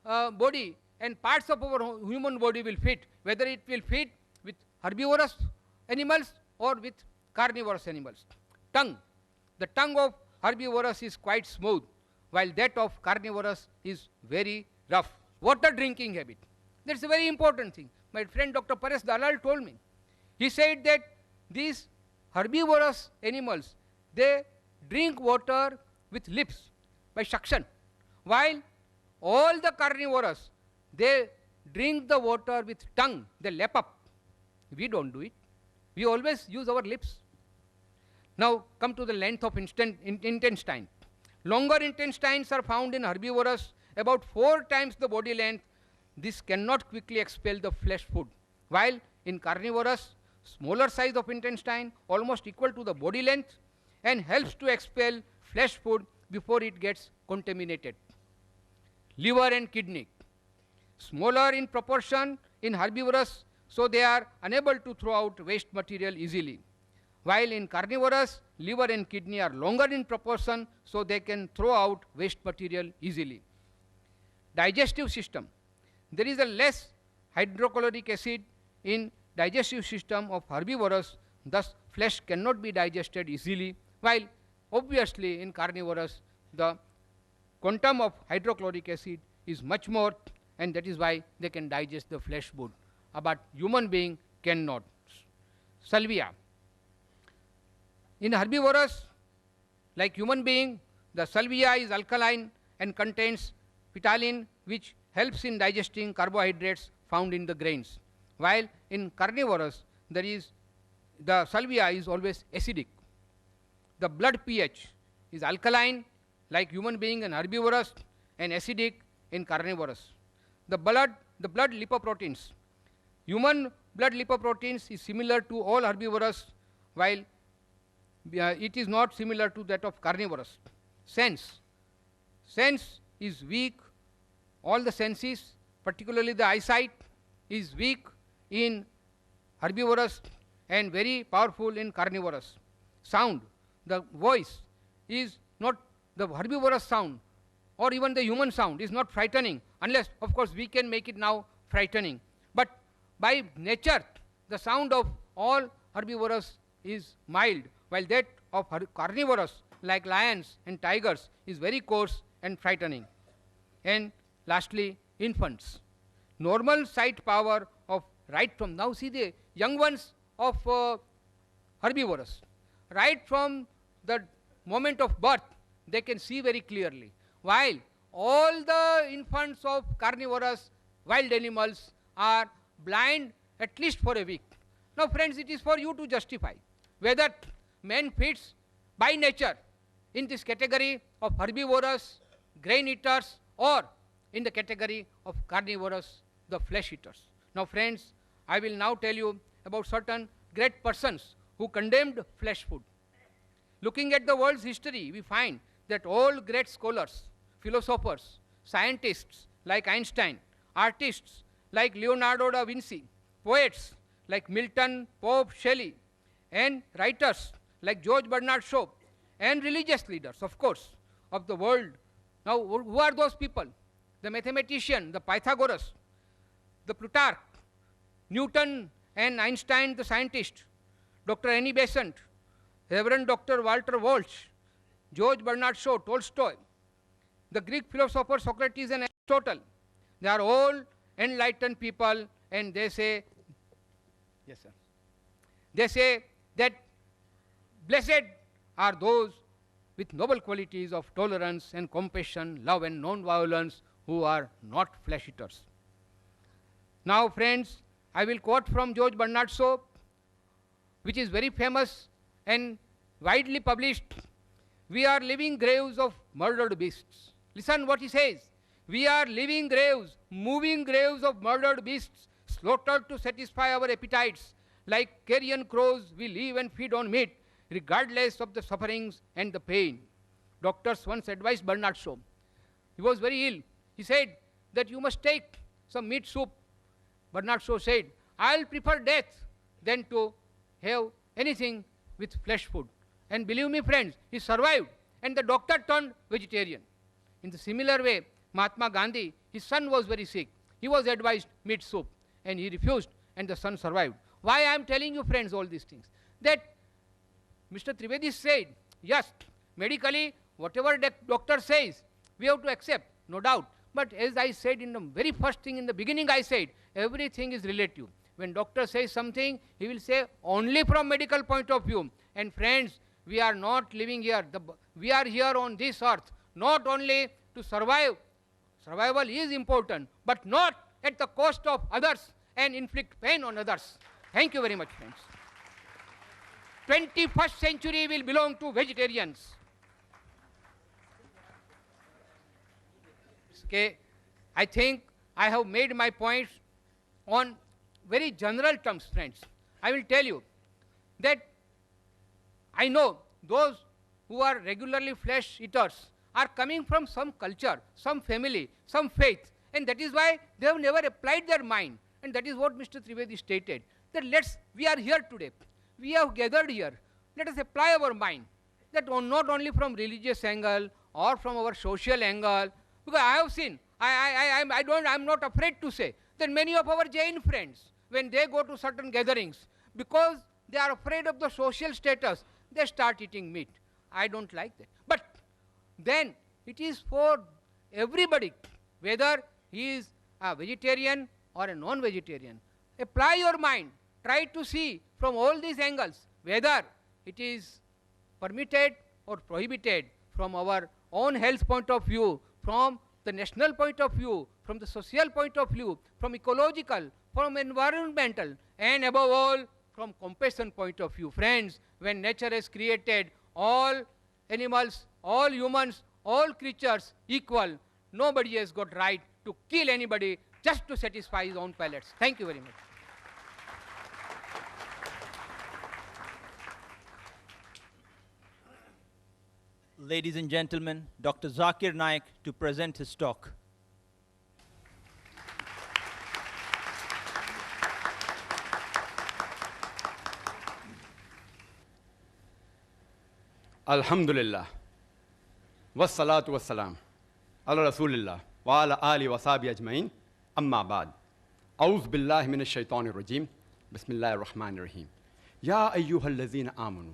body and parts of our human body will fit, whether it will fit with herbivorous animals or with carnivorous animals. Tongue. the tongue of herbivorous is quite smooth, while that of carnivorous is very rough. Water drinking habit. That's a very important thing. My friend Dr. Paresh Dalal told me. He said that these herbivorous animals, they drink water with lips by suction, while all the carnivorous, they drink the water with tongue, they lap up. We don't do it. We always use our lips. Now come to the length of intestine. Longer intestines are found in herbivorous, about 4 times the body length. This cannot quickly expel the flesh food, while in carnivorous, smaller size of intestine, almost equal to the body length, and helps to expel flesh food before it gets contaminated. Liver and kidney. Smaller in proportion in herbivorous, so they are unable to throw out waste material easily. While in carnivorous, liver and kidney are longer in proportion, so they can throw out waste material easily. Digestive system. There is a less hydrochloric acid in digestive system of herbivorous, thus flesh cannot be digested easily, while obviously in carnivorous the quantum of hydrochloric acid is much more, and that is why they can digest the flesh food, but human being cannot. Salvia. In herbivorous, like human being, the salvia is alkaline and contains ptyalin, which helps in digesting carbohydrates found in the grains, while in carnivorous the salvia is always acidic. The blood pH is alkaline like human being and herbivorous, and acidic in carnivorous. The blood lipoproteins. Human blood lipoproteins is similar to all herbivorous, while it is not similar to that of carnivorous. Sense is weak. All the senses, particularly the eyesight, is weak in herbivorous and very powerful in carnivorous. Sound, the voice is not, the herbivorous sound or even the human sound is not frightening, unless of course we can make it now frightening. But by nature, the sound of all herbivorous is mild, while that of carnivorous like lions and tigers is very coarse and frightening. And lastly, infants. Normal sight power of right from, now see the young ones of herbivorous, right from the moment of birth they can see very clearly, while all the infants of carnivorous wild animals are blind at least for a week. Now friends, it is for you to justify whether man fits by nature in this category of herbivorous, grain eaters, or in the category of carnivorous, the flesh eaters. Now friends, I will now tell you about certain great persons who condemned flesh food. Looking at the world's history, we find that all great scholars, philosophers, scientists like Einstein, artists like Leonardo da Vinci, poets like Milton, Pope, Shelley, and writers like George Bernard Shaw, and religious leaders, of course, of the world. Now, who are those people? The mathematician, the Pythagoras, the Plutarch, Newton and Einstein, the scientist, Dr. Annie Besant, Reverend Dr. Walter Walsh, George Bernard Shaw, Tolstoy, the Greek philosopher Socrates and Aristotle. They are all enlightened people, and they say, yes sir, they say that blessed are those with noble qualities of tolerance and compassion, love and non-violence, who are not flesh eaters. Now friends, I will quote from George Bernard Shaw, which is very famous and widely published. We are living graves of murdered beasts. Listen what he says. We are living graves, moving graves of murdered beasts, slaughtered to satisfy our appetites. Like carrion crows, we live and feed on meat, regardless of the sufferings and the pain. Doctors once advised Bernard Shaw. He was very ill. He said that you must take some meat soup. Bernard Shaw said, I'll prefer death than to have anything with flesh food. And believe me friends, he survived, and the doctor turned vegetarian. In the similar way, Mahatma Gandhi, his son was very sick. He was advised meat soup, and he refused, and the son survived. Why I am telling you friends all these things? That Mr. Trivedi said, yes, medically, whatever the doctor says, we have to accept, no doubt. But as I said in the very first thing in the beginning, I said, everything is relative. When doctor says something, he will say only from medical point of view. And friends, we are not living here. We are here on this earth, not only to survive. Survival is important, but not at the cost of others and inflict pain on others. Thank you very much, friends. 21st century will belong to vegetarians. Okay, I think I have made my points on very general terms, friends. I will tell you that I know those who are regularly flesh eaters are coming from some culture, some family, some faith, and that is why they have never applied their mind. And that is what Mr. Trivedi stated, that we are here today. We have gathered here. Let us apply our mind, that not only from religious angle or from our social angle, because I have seen, I'm not afraid to say that many of our Jain friends, when they go to certain gatherings, because they are afraid of the social status, they start eating meat. I don't like that. But then it is for everybody, whether he is a vegetarian or a non-vegetarian. Apply your mind. Try to see from all these angles whether it is permitted or prohibited from our own health point of view, from the national point of view, from the social point of view, from ecological, from environmental, and above all, from compassion point of view. Friends, when nature has created all animals, all humans, all creatures equal, nobody has got right to kill anybody just to satisfy his own palates. Thank you very much. Ladies and gentlemen, Dr. Zakir Naik to present his talk. Alhamdulillah. Wassalatu wassalam. Ala Rasulillah. Wa ala ali wa sahbihi ajmain. Amma ba'd. A'udhu billahi minash shaitanir rajim. Bismillahir rahmanir rahim. Ya ayyuhal lazina amanu.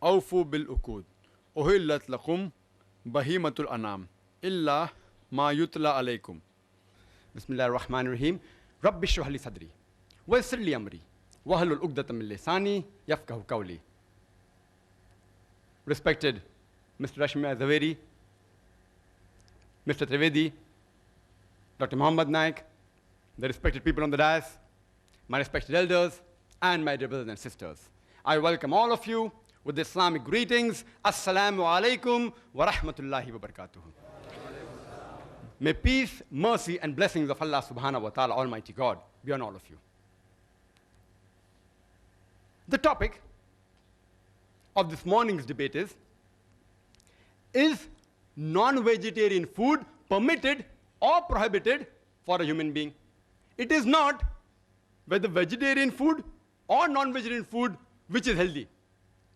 Awfu bil uqud. Uhillat lakum bahimatul anam. Illa ma yutla alaykum. Bismillahir rahmanir rahim. Rabbi shrah li sadri. Wa yassir li amri. Wahlul 'uqdatam min lisani yafqahu qawli. Respected Mr. Rashmi Zaveri, Mr. Trivedi, Dr. Muhammad Naik, the respected people on the dais, my respected elders, and my dear brothers and sisters. I welcome all of you with the Islamic greetings. Assalamu alaikum wa rahmatullahi wa barakatuh. May peace, mercy, and blessings of Allah subhanahu wa ta'ala, Almighty God, be on all of you. The topic of this morning's debate is non-vegetarian food permitted or prohibited for a human being? It is not whether vegetarian food or non-vegetarian food which is healthy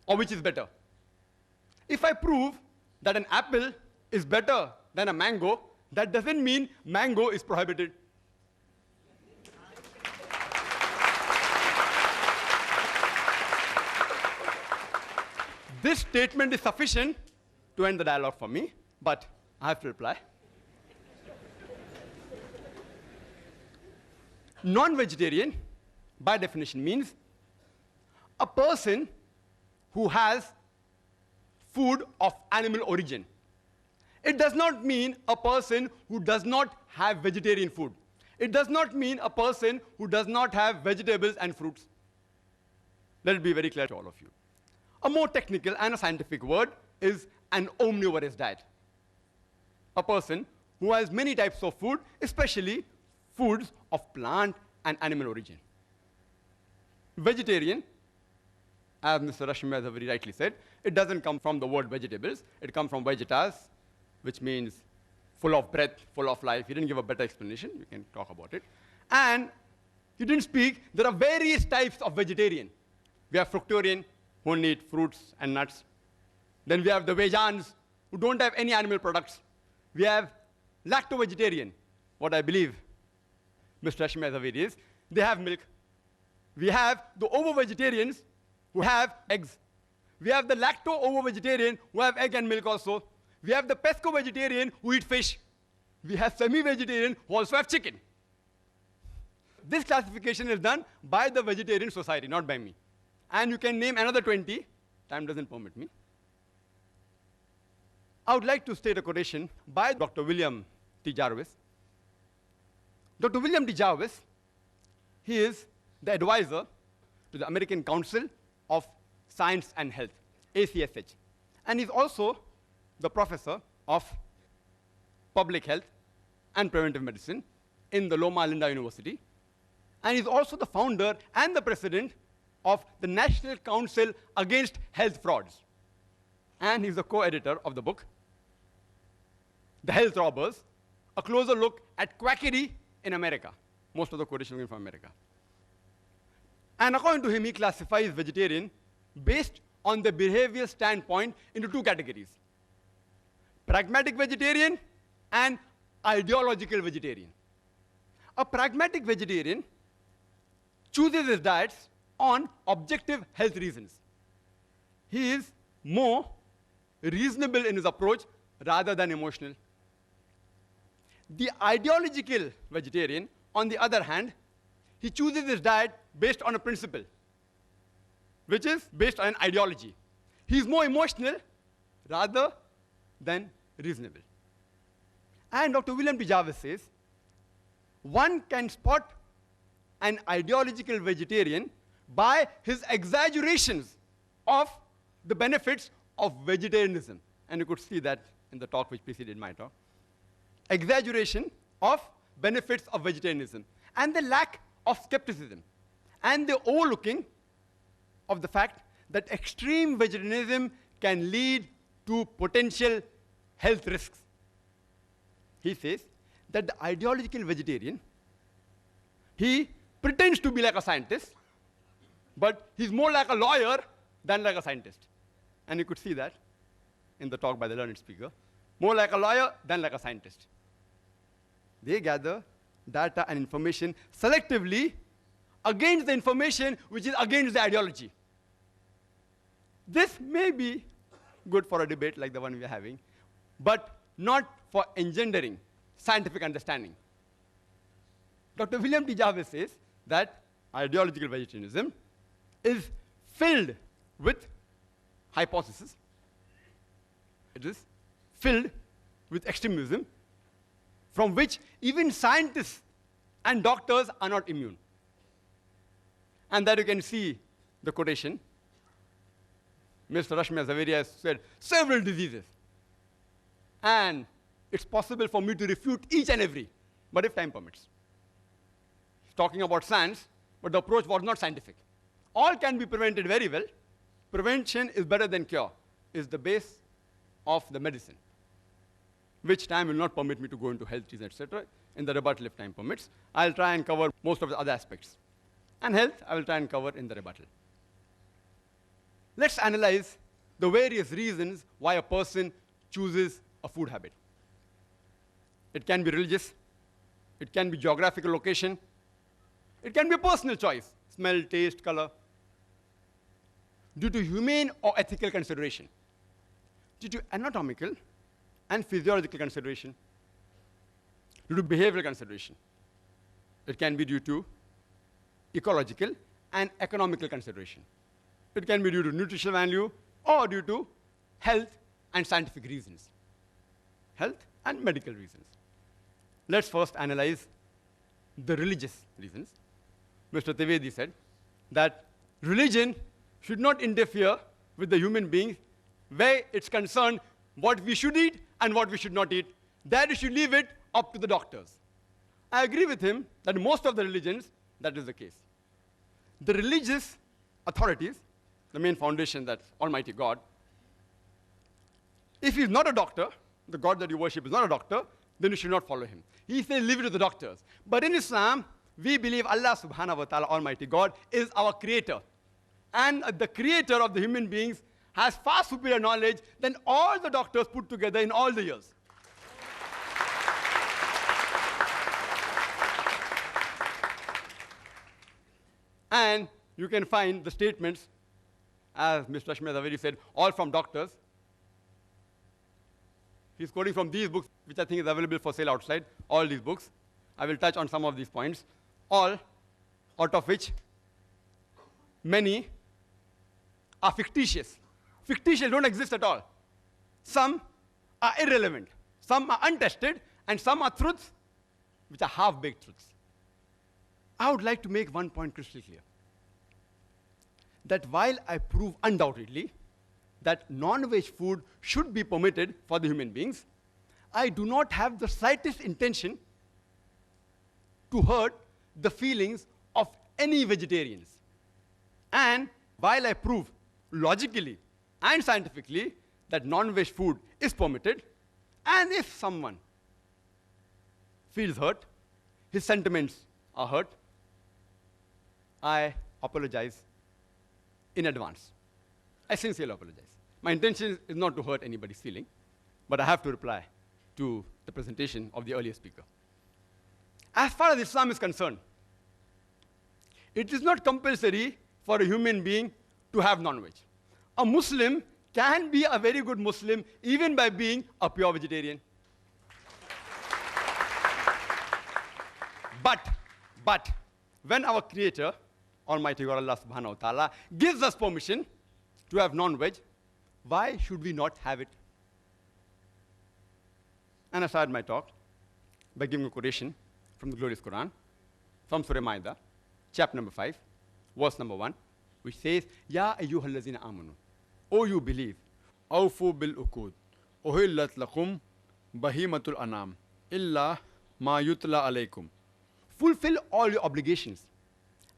or which is better. If I prove that an apple is better than a mango, that doesn't mean mango is prohibited. This statement is sufficient to end the dialogue for me, but I have to reply. Non-vegetarian, by definition, means a person who has food of animal origin. It does not mean a person who does not have vegetarian food. It does not mean a person who does not have vegetables and fruits. Let it be very clear to all of you. A more technical and a scientific word is an omnivorous diet. A person who has many types of food, especially foods of plant and animal origin. Vegetarian, as Mr. Rashmi very rightly said, it doesn't come from the word vegetables. It comes from vegetas, which means full of breath, full of life. He didn't give a better explanation. You can talk about it. And he didn't speak. There are various types of vegetarian. We have fructarian, who only eat fruits and nuts. Then we have the vegans, who don't have any animal products. We have lacto-vegetarian, what I believe Mr. Rashmi Zaveri is. They have milk. We have the ovo-vegetarians, who have eggs. We have the lacto-ovo-vegetarian who have egg and milk also. We have the pesco-vegetarian who eat fish. We have semi-vegetarian who also have chicken. This classification is done by the Vegetarian Society, not by me. And you can name another 20. Time doesn't permit me. I would like to state a quotation by Dr. William T. Jarvis. Dr. William T. Jarvis, he is the advisor to the American Council of Science and Health, ACSH. And he's also the professor of public health and preventive medicine in the Loma Linda University. And he's also the founder and the president of the National Council Against Health Frauds. And he's the co-editor of the book, The Health Robbers, a closer look at quackery in America. Most of the quotations are from America. And according to him, he classifies vegetarian based on the behavioral standpoint into two categories: pragmatic vegetarian and ideological vegetarian. A pragmatic vegetarian chooses his diets on objective health reasons. He is more reasonable in his approach rather than emotional. The ideological vegetarian, on the other hand, he chooses his diet based on a principle, which is based on an ideology. He's more emotional rather than reasonable. And Dr. William T. Jarvis says, one can spot an ideological vegetarian by his exaggerations of the benefits of vegetarianism. And you could see that in the talk which preceded my talk. Exaggeration of benefits of vegetarianism and the lack of skepticism and the overlooking of the fact that extreme vegetarianism can lead to potential health risks. He says that the ideological vegetarian, he pretends to be like a scientist, but he's more like a lawyer than like a scientist. And you could see that in the talk by the learned speaker. More like a lawyer than like a scientist. They gather data and information selectively against the information which is against the ideology. This may be good for a debate like the one we are having, but not for engendering scientific understanding. Dr. William T. Jarvis says that ideological vegetarianism is filled with hypotheses. It is filled with extremism from which even scientists and doctors are not immune. And that you can see the quotation. Mr. Rashmi Zaveri has said several diseases. And it's possible for me to refute each and every, but if time permits. He's talking about science, but the approach was not scientific. All can be prevented very well. Prevention is better than cure, is the base of the medicine, which time will not permit me to go into health reasons, etc. In the rebuttal, if time permits, I'll try and cover most of the other aspects. And health, I will try and cover in the rebuttal. Let's analyze the various reasons why a person chooses a food habit. It can be religious, it can be geographical location, it can be a personal choice, smell, taste, color, due to humane or ethical consideration, due to anatomical and physiological consideration, due to behavioral consideration. It can be due to ecological and economical consideration. It can be due to nutritional value or due to health and scientific reasons, health and medical reasons. Let's first analyze the religious reasons. Mr. Trivedi said that religion should not interfere with the human beings where it's concerned what we should eat and what we should not eat. That we should leave it up to the doctors. I agree with him that most of the religions, that is the case. The religious authorities, the main foundation, that's Almighty God, if he's not a doctor, the God that you worship is not a doctor, then you should not follow him. He says leave it to the doctors. But in Islam, we believe Allah subhanahu wa ta'ala, Almighty God, is our creator. And the creator of the human beings has far superior knowledge than all the doctors put together in all the years. And you can find the statements as Mr. Ashmi Zaveri said, all from doctors. He's quoting from these books, which I think is available for sale outside, all these books. I will touch on some of these points, all out of which many are fictitious. Fictitious don't exist at all. Some are irrelevant, some are untested, and some are truths which are half-baked truths. I would like to make one point crystal clear, that while I prove undoubtedly that non-veg food should be permitted for the human beings, I do not have the slightest intention to hurt the feelings of any vegetarians. And while I prove logically and scientifically that non-veg food is permitted, and if someone feels hurt, his sentiments are hurt, I apologize in advance. I sincerely apologize. My intention is not to hurt anybody's feeling, but I have to reply to the presentation of the earlier speaker. As far as Islam is concerned, it is not compulsory for a human being to have non-veg. A Muslim can be a very good Muslim even by being a pure vegetarian. But when our Creator, Almighty God Allah subhanahu wa ta'ala, gives us permission to have non-veg, why should we not have it? And I started my talk by giving a quotation from the glorious Quran, from Surah Ma'idah, chapter number 5, verse number 1, which says, Ya ayyuhal lazina amanu, O you believe, awfu bil uqud, uhillat lakum bahimatul anam, illa ma yutla alaykum. Fulfill all your obligations,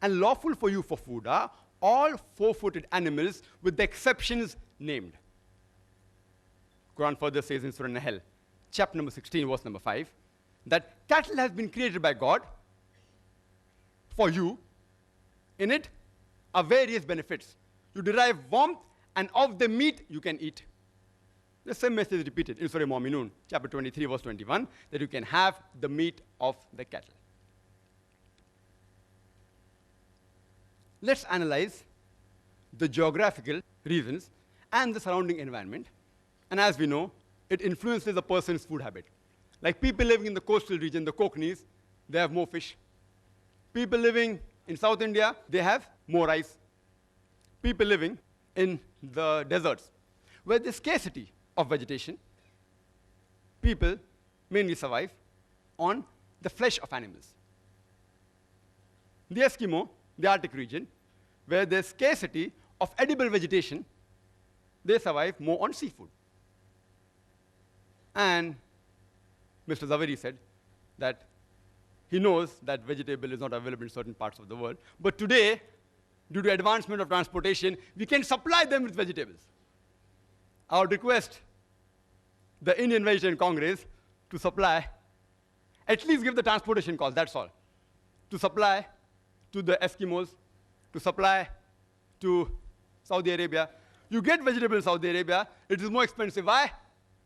and lawful for you for food are all four-footed animals with the exceptions named. Quran further says in Surah Nahl, chapter number 16, verse number 5, that cattle has been created by God for you. In it are various benefits. You derive warmth, and of the meat you can eat. The same message is repeated in Surah Mu'minun, chapter 23, verse 21, that you can have the meat of the cattle. Let's analyze the geographical reasons and the surrounding environment. And as we know, it influences a person's food habit. Like people living in the coastal region, the Konknis, they have more fish. People living in South India, they have more rice. People living in the deserts, where there's scarcity of vegetation, people mainly survive on the flesh of animals. The Eskimo, the Arctic region, where there's scarcity of edible vegetation, they survive more on seafood. And Mr. Zaveri said that he knows that vegetable is not available in certain parts of the world, but today, due to advancement of transportation, we can supply them with vegetables. I would request the Indian Vegetarian Congress to supply, at least give the transportation cost, that's all, to supply to the Eskimos, to supply to Saudi Arabia. You get vegetable in Saudi Arabia, it is more expensive. Why?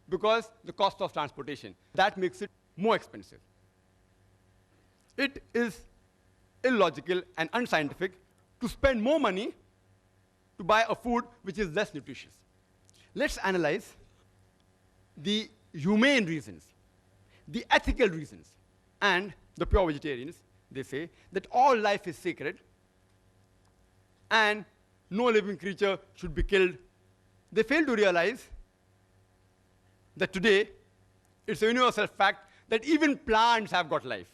Because the cost of transportation. That makes it more expensive. It is illogical and unscientific to spend more money to buy a food which is less nutritious. Let's analyze the humane reasons, the ethical reasons, and the pure vegetarians. They say that all life is sacred and no living creature should be killed. They fail to realize that today it's a universal fact that even plants have got life.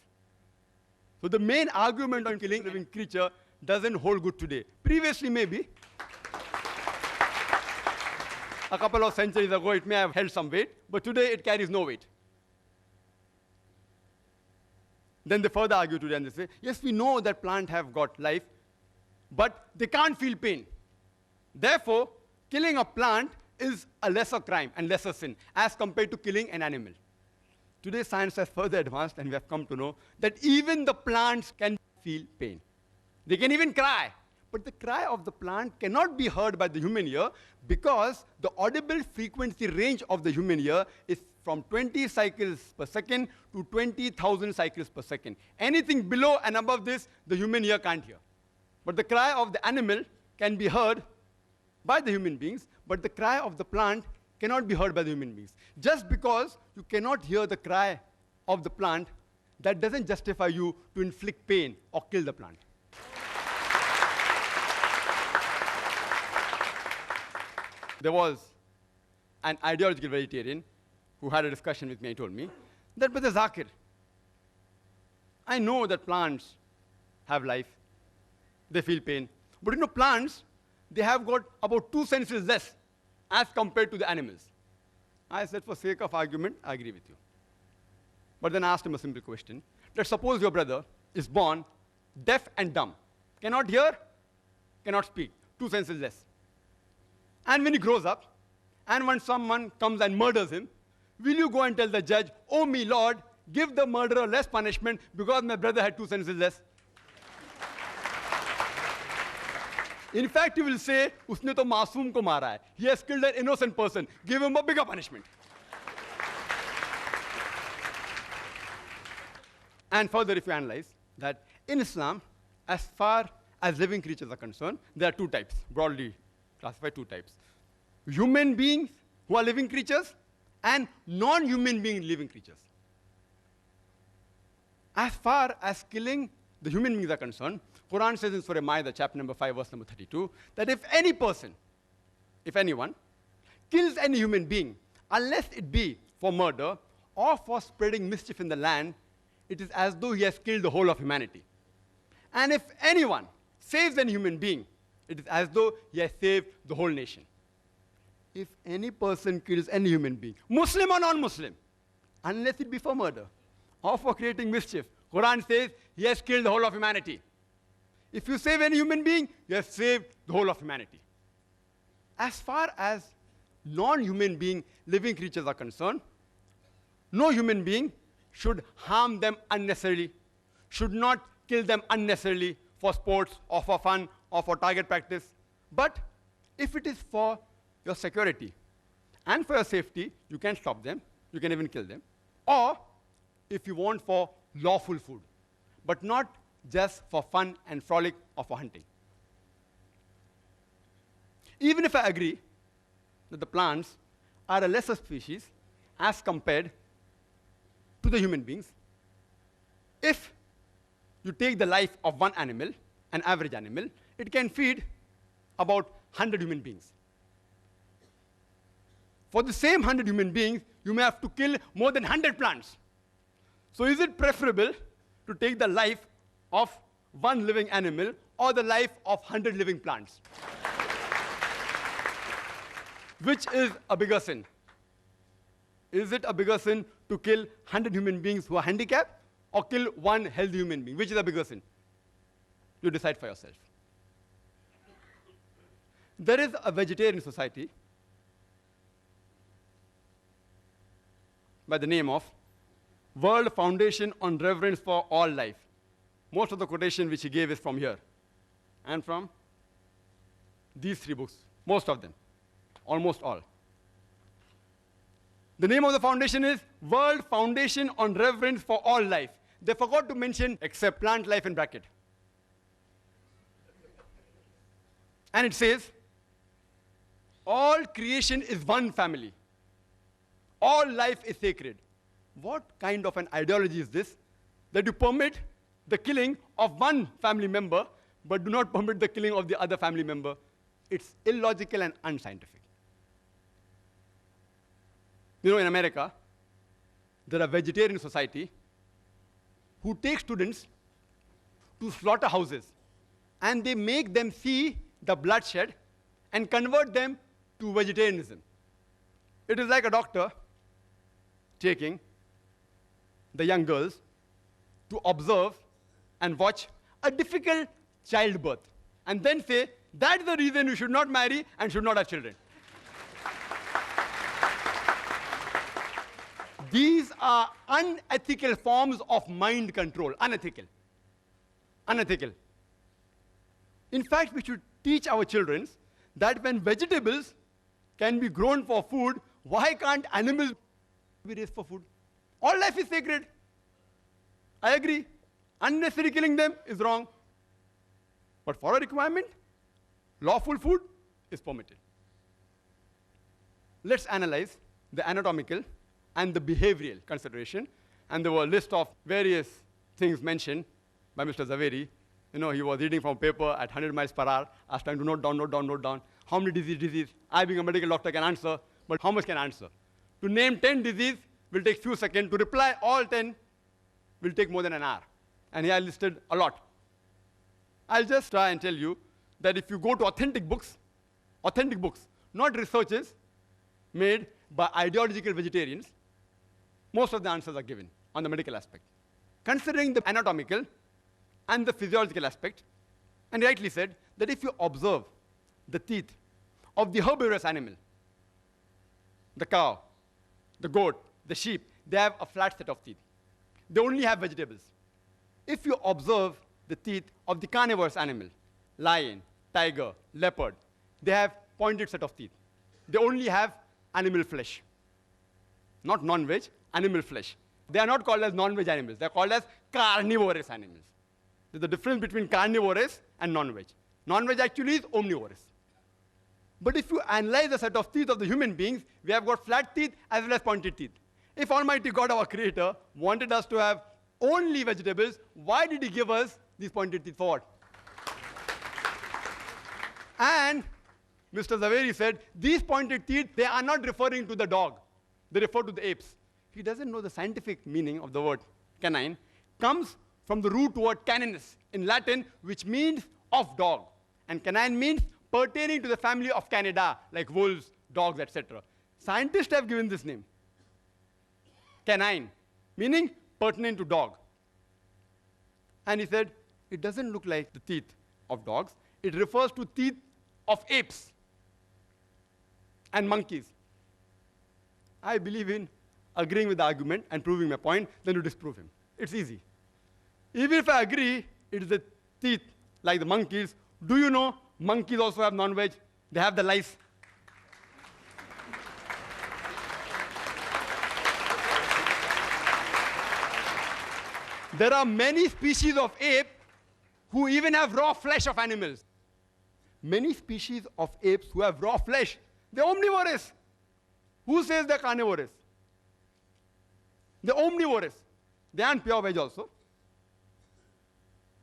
So the main argument on killing a living creature doesn't hold good today. Previously, maybe, a couple of centuries ago, it may have held some weight, but today it carries no weight. Then they further argue today and they say, yes, we know that plants have got life, but they can't feel pain. Therefore, killing a plant is a lesser crime and lesser sin as compared to killing an animal. Today, science has further advanced, and we have come to know that even the plants can feel pain. They can even cry. But the cry of the plant cannot be heard by the human ear because the audible frequency range of the human ear is from 20 cycles per second to 20,000 cycles per second. Anything below and above this, the human ear can't hear. But the cry of the animal can be heard by the human beings, but the cry of the plant cannot be heard by the human beings. Just because you cannot hear the cry of the plant, that doesn't justify you to inflict pain or kill the plant. There was an ideological vegetarian who had a discussion with me and told me that, Brother Zakir, I know that plants have life, they feel pain, but plants, they have got about 2 senses less as compared to the animals. I said, for sake of argument, I agree with you. But then I asked him a simple question. Let's suppose your brother is born deaf and dumb, cannot hear, cannot speak, 2 senses less. And when he grows up, and when someone comes and murders him, will you go and tell the judge, oh me Lord, give the murderer less punishment because my brother had 2 senses less? In fact, you will say, usne to masoom ko mara hai. He has killed an innocent person. Give him a bigger punishment. And further, if you analyze that in Islam, as far as living creatures are concerned, there are 2 types, broadly classified 2 types. Human beings who are living creatures and non-human being living creatures. As far as killing the human beings are concerned, Quran says in Surah Ma'idah, chapter number 5, verse number 32, that if any person, if anyone, kills any human being, unless it be for murder or for spreading mischief in the land, it is as though he has killed the whole of humanity. And if anyone saves any human being, it is as though he has saved the whole nation. If any person kills any human being, Muslim or non-Muslim, unless it be for murder or for creating mischief, Quran says he has killed the whole of humanity. If you save any human being, you have saved the whole of humanity. As far as non-human being living creatures are concerned, no human being should harm them unnecessarily, should not kill them unnecessarily for sports or for fun or for target practice. But if it is for your security and for your safety, you can stop them, you can even kill them. Or if you want for lawful food, but not just for fun and frolic or for hunting. Even if I agree that the plants are a lesser species as compared to the human beings, if you take the life of one animal, an average animal, it can feed about 100 human beings. For the same 100 human beings, you may have to kill more than 100 plants. So is it preferable to take the life of one living animal or the life of 100 living plants? Which is a bigger sin? Is it a bigger sin to kill 100 human beings who are handicapped or kill one healthy human being? Which is a bigger sin? You decide for yourself. There is a vegetarian society by the name of World Foundation on Reverence for All Life. Most of the quotation which he gave is from here and from these 3 books, most of them, almost all. The name of the foundation is World Foundation on Reverence for All Life. They forgot to mention except plant life in bracket. And it says, all creation is one family. All life is sacred. What kind of an ideology is this, that you permit the killing of one family member, but do not permit the killing of the other family member? It's illogical and unscientific. In America, there are vegetarian society who take students to slaughterhouses, and they make them see the bloodshed and convert them to vegetarianism. It is like a doctor taking the young girls to observe and watch a difficult childbirth, and then say, that's the reason you should not marry and should not have children. These are unethical forms of mind control. Unethical. Unethical. In fact, we should teach our children that when vegetables can be grown for food, why can't animals be raised for food? All life is sacred. I agree. Unnecessary killing them is wrong. But for a requirement, lawful food is permitted. Let's analyze the anatomical and the behavioral consideration. And there were a list of various things mentioned by Mr. Zaveri. You know, he was reading from paper at 100 miles per hour. I was trying to note down. How many disease? I, being a medical doctor, can answer, but how much can I answer? To name 10 diseases will take few seconds. To reply all 10 will take more than an hour. And here I listed a lot. I'll just try and tell you that if you go to authentic books, not researches made by ideological vegetarians, most of the answers are given on the medical aspect. Considering the anatomical and the physiological aspect, and rightly said that if you observe the teeth of the herbivorous animal, the cow, the goat, the sheep, they have a flat set of teeth. They only have vegetables. If you observe the teeth of the carnivorous animal, lion, tiger, leopard, they have pointed set of teeth. They only have animal flesh. Not non-veg, animal flesh. They are not called as non-veg animals. They are called as carnivorous animals. There's a difference between carnivorous and non-veg. Non-veg actually is omnivorous. But if you analyze the set of teeth of the human beings, we have got flat teeth as well as pointed teeth. If Almighty God, our Creator, wanted us to have only vegetables, why did He give us these pointed teeth for what? And Mr. Zaveri said, these pointed teeth, they are not referring to the dog. They refer to the apes. He doesn't know the scientific meaning of the word canine. Comes from the root word caninus in Latin, which means of dog. And canine means pertaining to the family of Canidae, like wolves, dogs, etc. Scientists have given this name. Canine, meaning pertinent to dog. And he said, it doesn't look like the teeth of dogs. It refers to teeth of apes and monkeys. I believe in agreeing with the argument and proving my point, then you disprove him. It's easy. Even if I agree it is the teeth like the monkeys, do you know monkeys also have non-veg? They have the lice. There are many species of ape who even have raw flesh of animals. Many species of apes who have raw flesh, they're omnivorous. Who says they're carnivorous? They're omnivorous. They aren't pure veg also.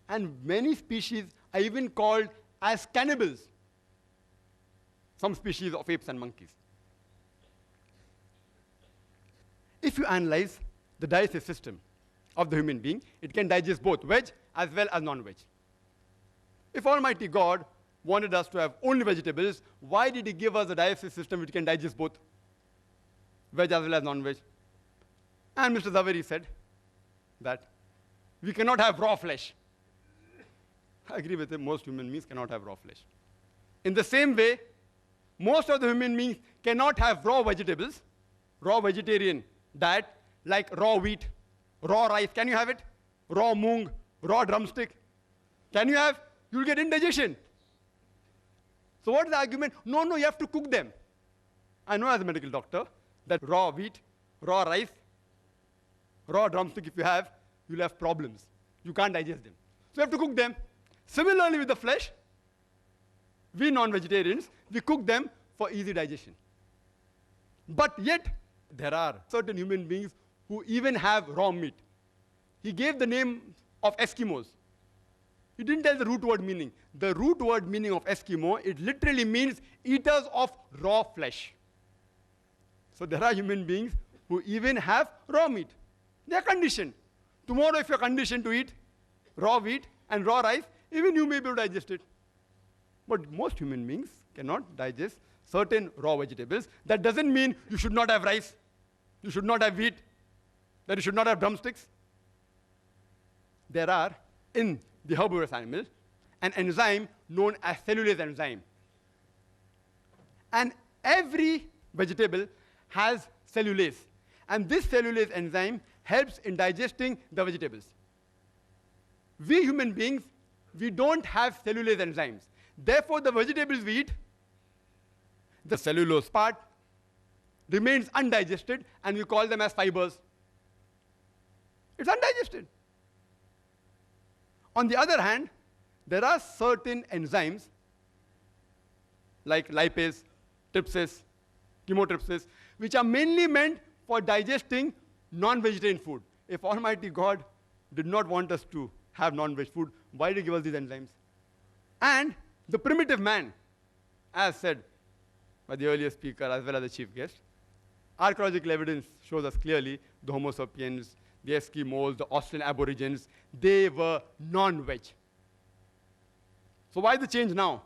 And many species are even called as cannibals. Some species of apes and monkeys. If you analyze the digestive system of the human being, it can digest both veg as well as non-veg. If Almighty God wanted us to have only vegetables, why did He give us a digestive system which can digest both veg as well as non-veg? And Mr. Zaveri said that we cannot have raw flesh. I agree with him, most human beings cannot have raw flesh. In the same way, most of the human beings cannot have raw vegetables, raw vegetarian diet, like raw wheat, raw rice. Can you have it? Raw moong, raw drumstick. Can you have? You'll get indigestion. So what is the argument? No, you have to cook them. I know as a medical doctor that raw wheat, raw rice, raw drumstick, if you have, you'll have problems. You can't digest them. So you have to cook them. Similarly with the flesh, we non-vegetarians, we cook them for easy digestion. But yet, there are certain human beings who even have raw meat. He gave the name of Eskimos. He didn't tell the root word meaning. The root word meaning of Eskimo, it literally means eaters of raw flesh. So there are human beings who even have raw meat. They are conditioned. Tomorrow, if you're conditioned to eat raw wheat and raw rice, even you may be able to digest it. But most human beings cannot digest certain raw vegetables. That doesn't mean you should not have rice, you should not have wheat, that you should not have drumsticks. There are, in the herbivorous animal, an enzyme known as cellulase enzyme. And every vegetable has cellulase. And this cellulase enzyme helps in digesting the vegetables. We human beings, we don't have cellulase enzymes. Therefore, the vegetables we eat, the cellulose part remains undigested, and we call them as fibers. It's undigested. On the other hand, there are certain enzymes like lipase, trypsis, chymotrypsis, which are mainly meant for digesting non-vegetarian food. If Almighty God did not want us to have non-veg food, why did He give us these enzymes? And the primitive man, as said by the earlier speaker as well as the chief guest, archaeological evidence shows us clearly the Homo sapiens, the Eskimos, the Australian Aborigines, they were non-veg. So why the change now?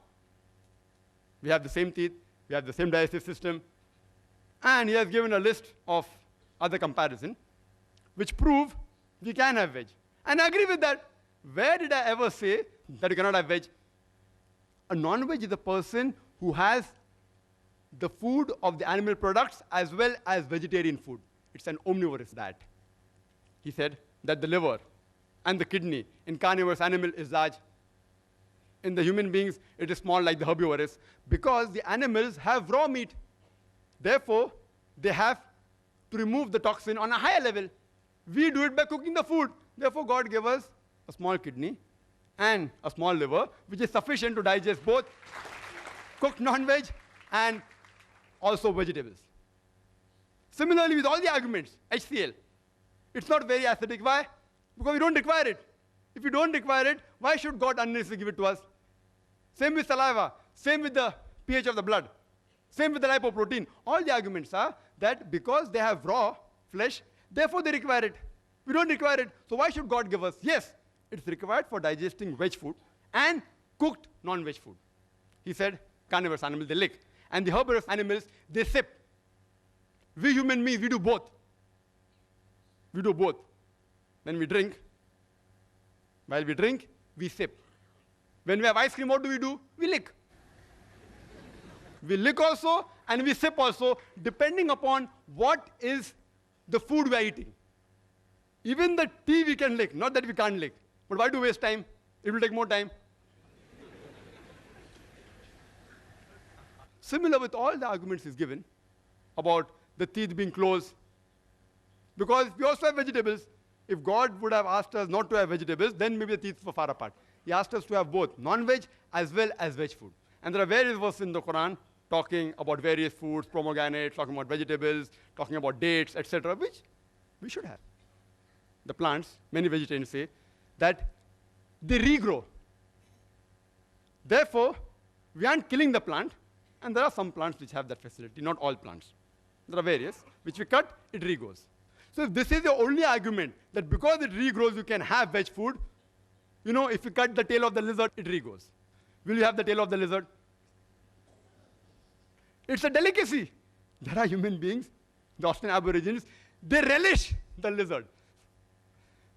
We have the same teeth, we have the same digestive system, and he has given a list of other comparisons which prove we can have veg. And I agree with that. Where did I ever say that you cannot have veg? A non-veg is a person who has the food of the animal products as well as vegetarian food. It's an omnivorous diet. He said that the liver and the kidney in carnivorous animal is large. In the human beings, it is small like the herbivorous because the animals have raw meat. Therefore, they have to remove the toxin on a higher level. We do it by cooking the food. Therefore, God gave us a small kidney and a small liver, which is sufficient to digest both cooked non-veg and also vegetables. Similarly, with all the arguments, HCl, it's not very acidic. Why? Because we don't require it. If we don't require it, why should God unnecessarily give it to us? Same with saliva, same with the pH of the blood, same with the lipoprotein. All the arguments are that because they have raw flesh, therefore they require it. We don't require it, so why should God give us? Yes, it's required for digesting veg food and cooked non-veg food. He said carnivorous animals, they lick. And the herbivorous animals, they sip. We human beings, we do both. We do both. When we drink, while we drink, we sip. When we have ice cream, what do? We lick. We lick also, and we sip also, depending upon what is the food we are eating. Even the tea we can lick, not that we can't lick. But why do we waste time? It will take more time. Similar with all the arguments he's given about the teeth being closed. Because we also have vegetables. If God would have asked us not to have vegetables, then maybe the teeth were far apart. He asked us to have both non-veg as well as veg food. And there are various verses in the Quran talking about various foods, pomegranates, talking about vegetables, talking about dates, etc., which we should have. The plants, many vegetarians say, that they regrow. Therefore, we aren't killing the plant, and there are some plants which have that facility, not all plants. There are various, which we cut, it regrows. So if this is the only argument, that because it regrows, you can have veg food, you know, if you cut the tail of the lizard, it regrows. Will you have the tail of the lizard? It's a delicacy. There are human beings, the Australian Aborigines, they relish the lizard.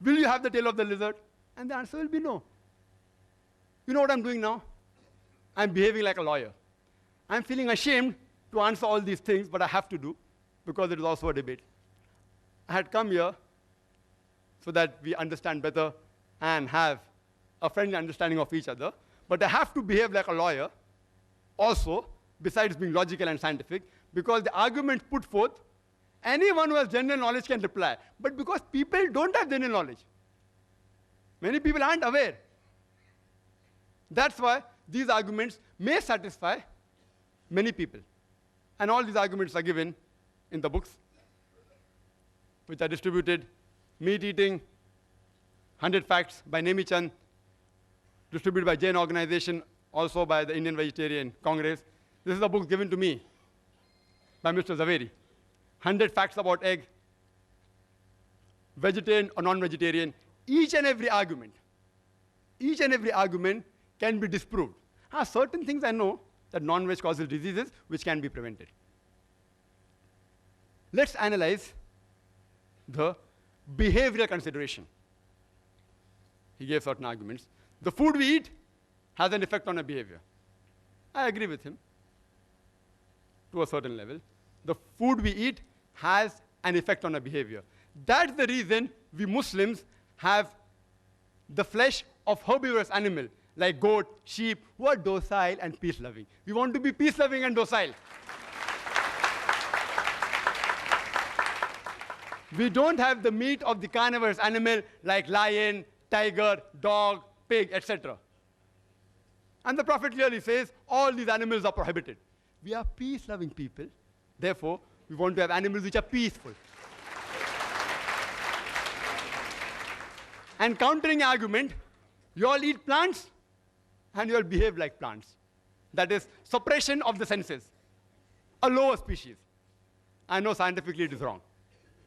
Will you have the tail of the lizard? And the answer will be no. You know what I'm doing now? I'm behaving like a lawyer. I'm feeling ashamed to answer all these things, but I have to do, because it is also a debate. I had come here so that we understand better and have a friendly understanding of each other, but I have to behave like a lawyer also, besides being logical and scientific, because the arguments put forth, anyone who has general knowledge can reply. But because people don't have general knowledge, many people aren't aware. That's why these arguments may satisfy many people. And all these arguments are given in the books, which are distributed. Meat Eating, 100 Facts by Nemi Chand, distributed by Jain Organization, also by the Indian Vegetarian Congress. This is a book given to me by Mr. Zaveri. 100 Facts about egg, vegetarian or non-vegetarian. Each and every argument can be disproved. Certain things I know that non-veg causes diseases which can be prevented. Let's analyze the behavioral consideration. He gave certain arguments. The food we eat has an effect on our behavior. I agree with him to a certain level. The food we eat has an effect on our behavior. That's the reason we Muslims have the flesh of herbivorous animal, like goat, sheep, who are docile and peace-loving. We want to be peace-loving and docile. We don't have the meat of the carnivorous animal like lion, tiger, dog, pig, etc. And the Prophet clearly says all these animals are prohibited. We are peace-loving people. Therefore, we want to have animals which are peaceful. And countering argument, you all eat plants and you all behave like plants. That is suppression of the senses, a lower species. I know scientifically it is wrong.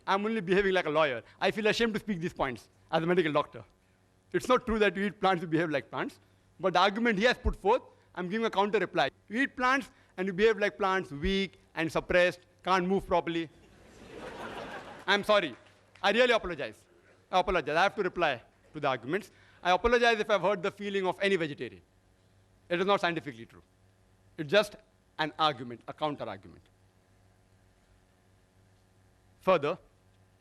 I'm only behaving like a lawyer. I feel ashamed to speak these points as a medical doctor. It's not true that you eat plants, you behave like plants. But the argument he has put forth, I'm giving a counter reply. You eat plants and you behave like plants, weak and suppressed, can't move properly. I'm sorry. I really apologize. I apologize. I have to reply to the arguments. I apologize if I've hurt the feeling of any vegetarian. It is not scientifically true. It's just an argument, a counter argument. Further,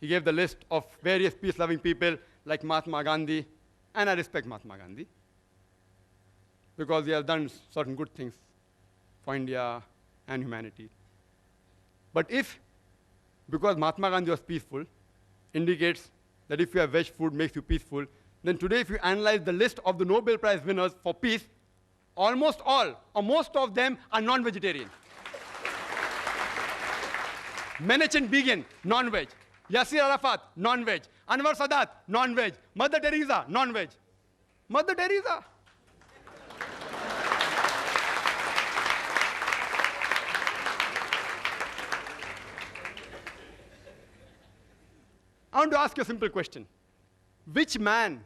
he gave the list of various peace-loving people like Mahatma Gandhi, and I respect Mahatma Gandhi because he has done certain good things for India and humanity. But if, because Mahatma Gandhi was peaceful, indicates that if you have veg food makes you peaceful, then today if you analyze the list of the Nobel Prize winners for peace, almost all, or most of them are non-vegetarian. Menachem Begin, non-veg. Yasser Arafat, non-veg. Anwar Sadat, non-veg. Mother Teresa, non-veg. Mother Teresa. I want to ask you a simple question. Which man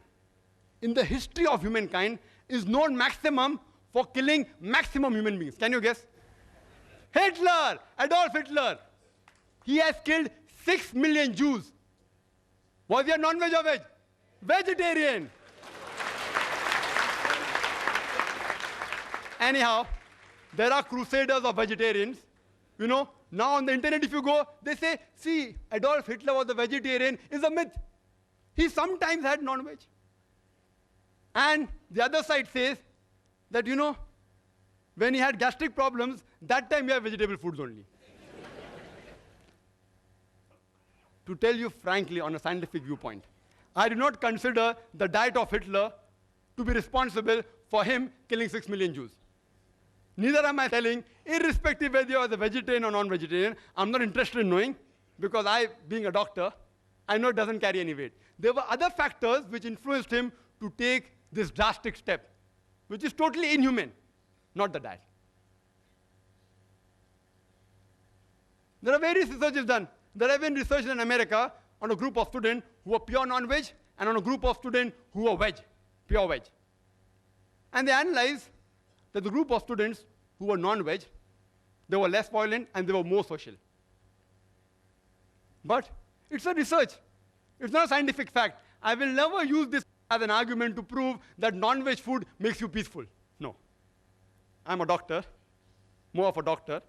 in the history of humankind is known maximum for killing maximum human beings? Can you guess? Hitler, Adolf Hitler. He has killed 6 million Jews. Was he a non-veg or veg? Vegetarian. Anyhow, there are crusaders of vegetarians. You know, now on the internet if you go, they say, see, Adolf Hitler was a vegetarian is a myth. He sometimes had non-veg. And the other side says that, you know, when he had gastric problems, that time he had vegetable foods only. To tell you frankly, on a scientific viewpoint, I do not consider the diet of Hitler to be responsible for him killing 6 million Jews. Neither am I telling, irrespective whether you are a vegetarian or non-vegetarian, I'm not interested in knowing, because I, being a doctor, I know it doesn't carry any weight. There were other factors which influenced him to take this drastic step, which is totally inhuman, not the diet. There are various researches done. There have been research in America on a group of students who were pure non-veg and on a group of students who were veg, pure veg. And they analyzed that the group of students who were non-veg, they were less violent and they were more social. But it's a research. It's not a scientific fact. I will never use this as an argument to prove that non-veg food makes you peaceful. No. I'm a doctor, more of a doctor,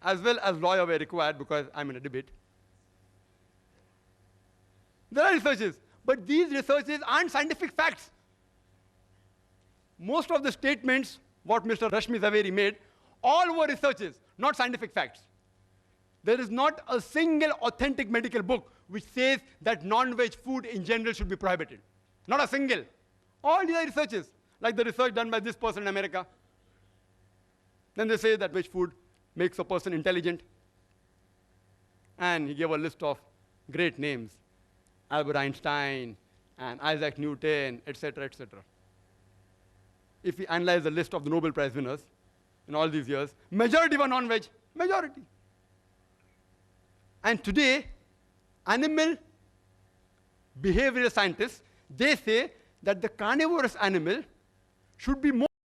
as well as lawyer were required because I'm in a debate. There are researches, but these researches aren't scientific facts. Most of the statements, what Mr. Rashmi Zaveri made, all were researches, not scientific facts. There is not a single authentic medical book which says that non-veg food in general should be prohibited. Not a single. All these are researches, like the research done by this person in America. Then they say that veg food makes a person intelligent. And he gave a list of great names. Albert Einstein, and Isaac Newton, etc., etc. If we analyze the list of the Nobel Prize winners in all these years, majority were non-veg, majority. And today, animal behavioral scientists, they say that the carnivorous animal should be more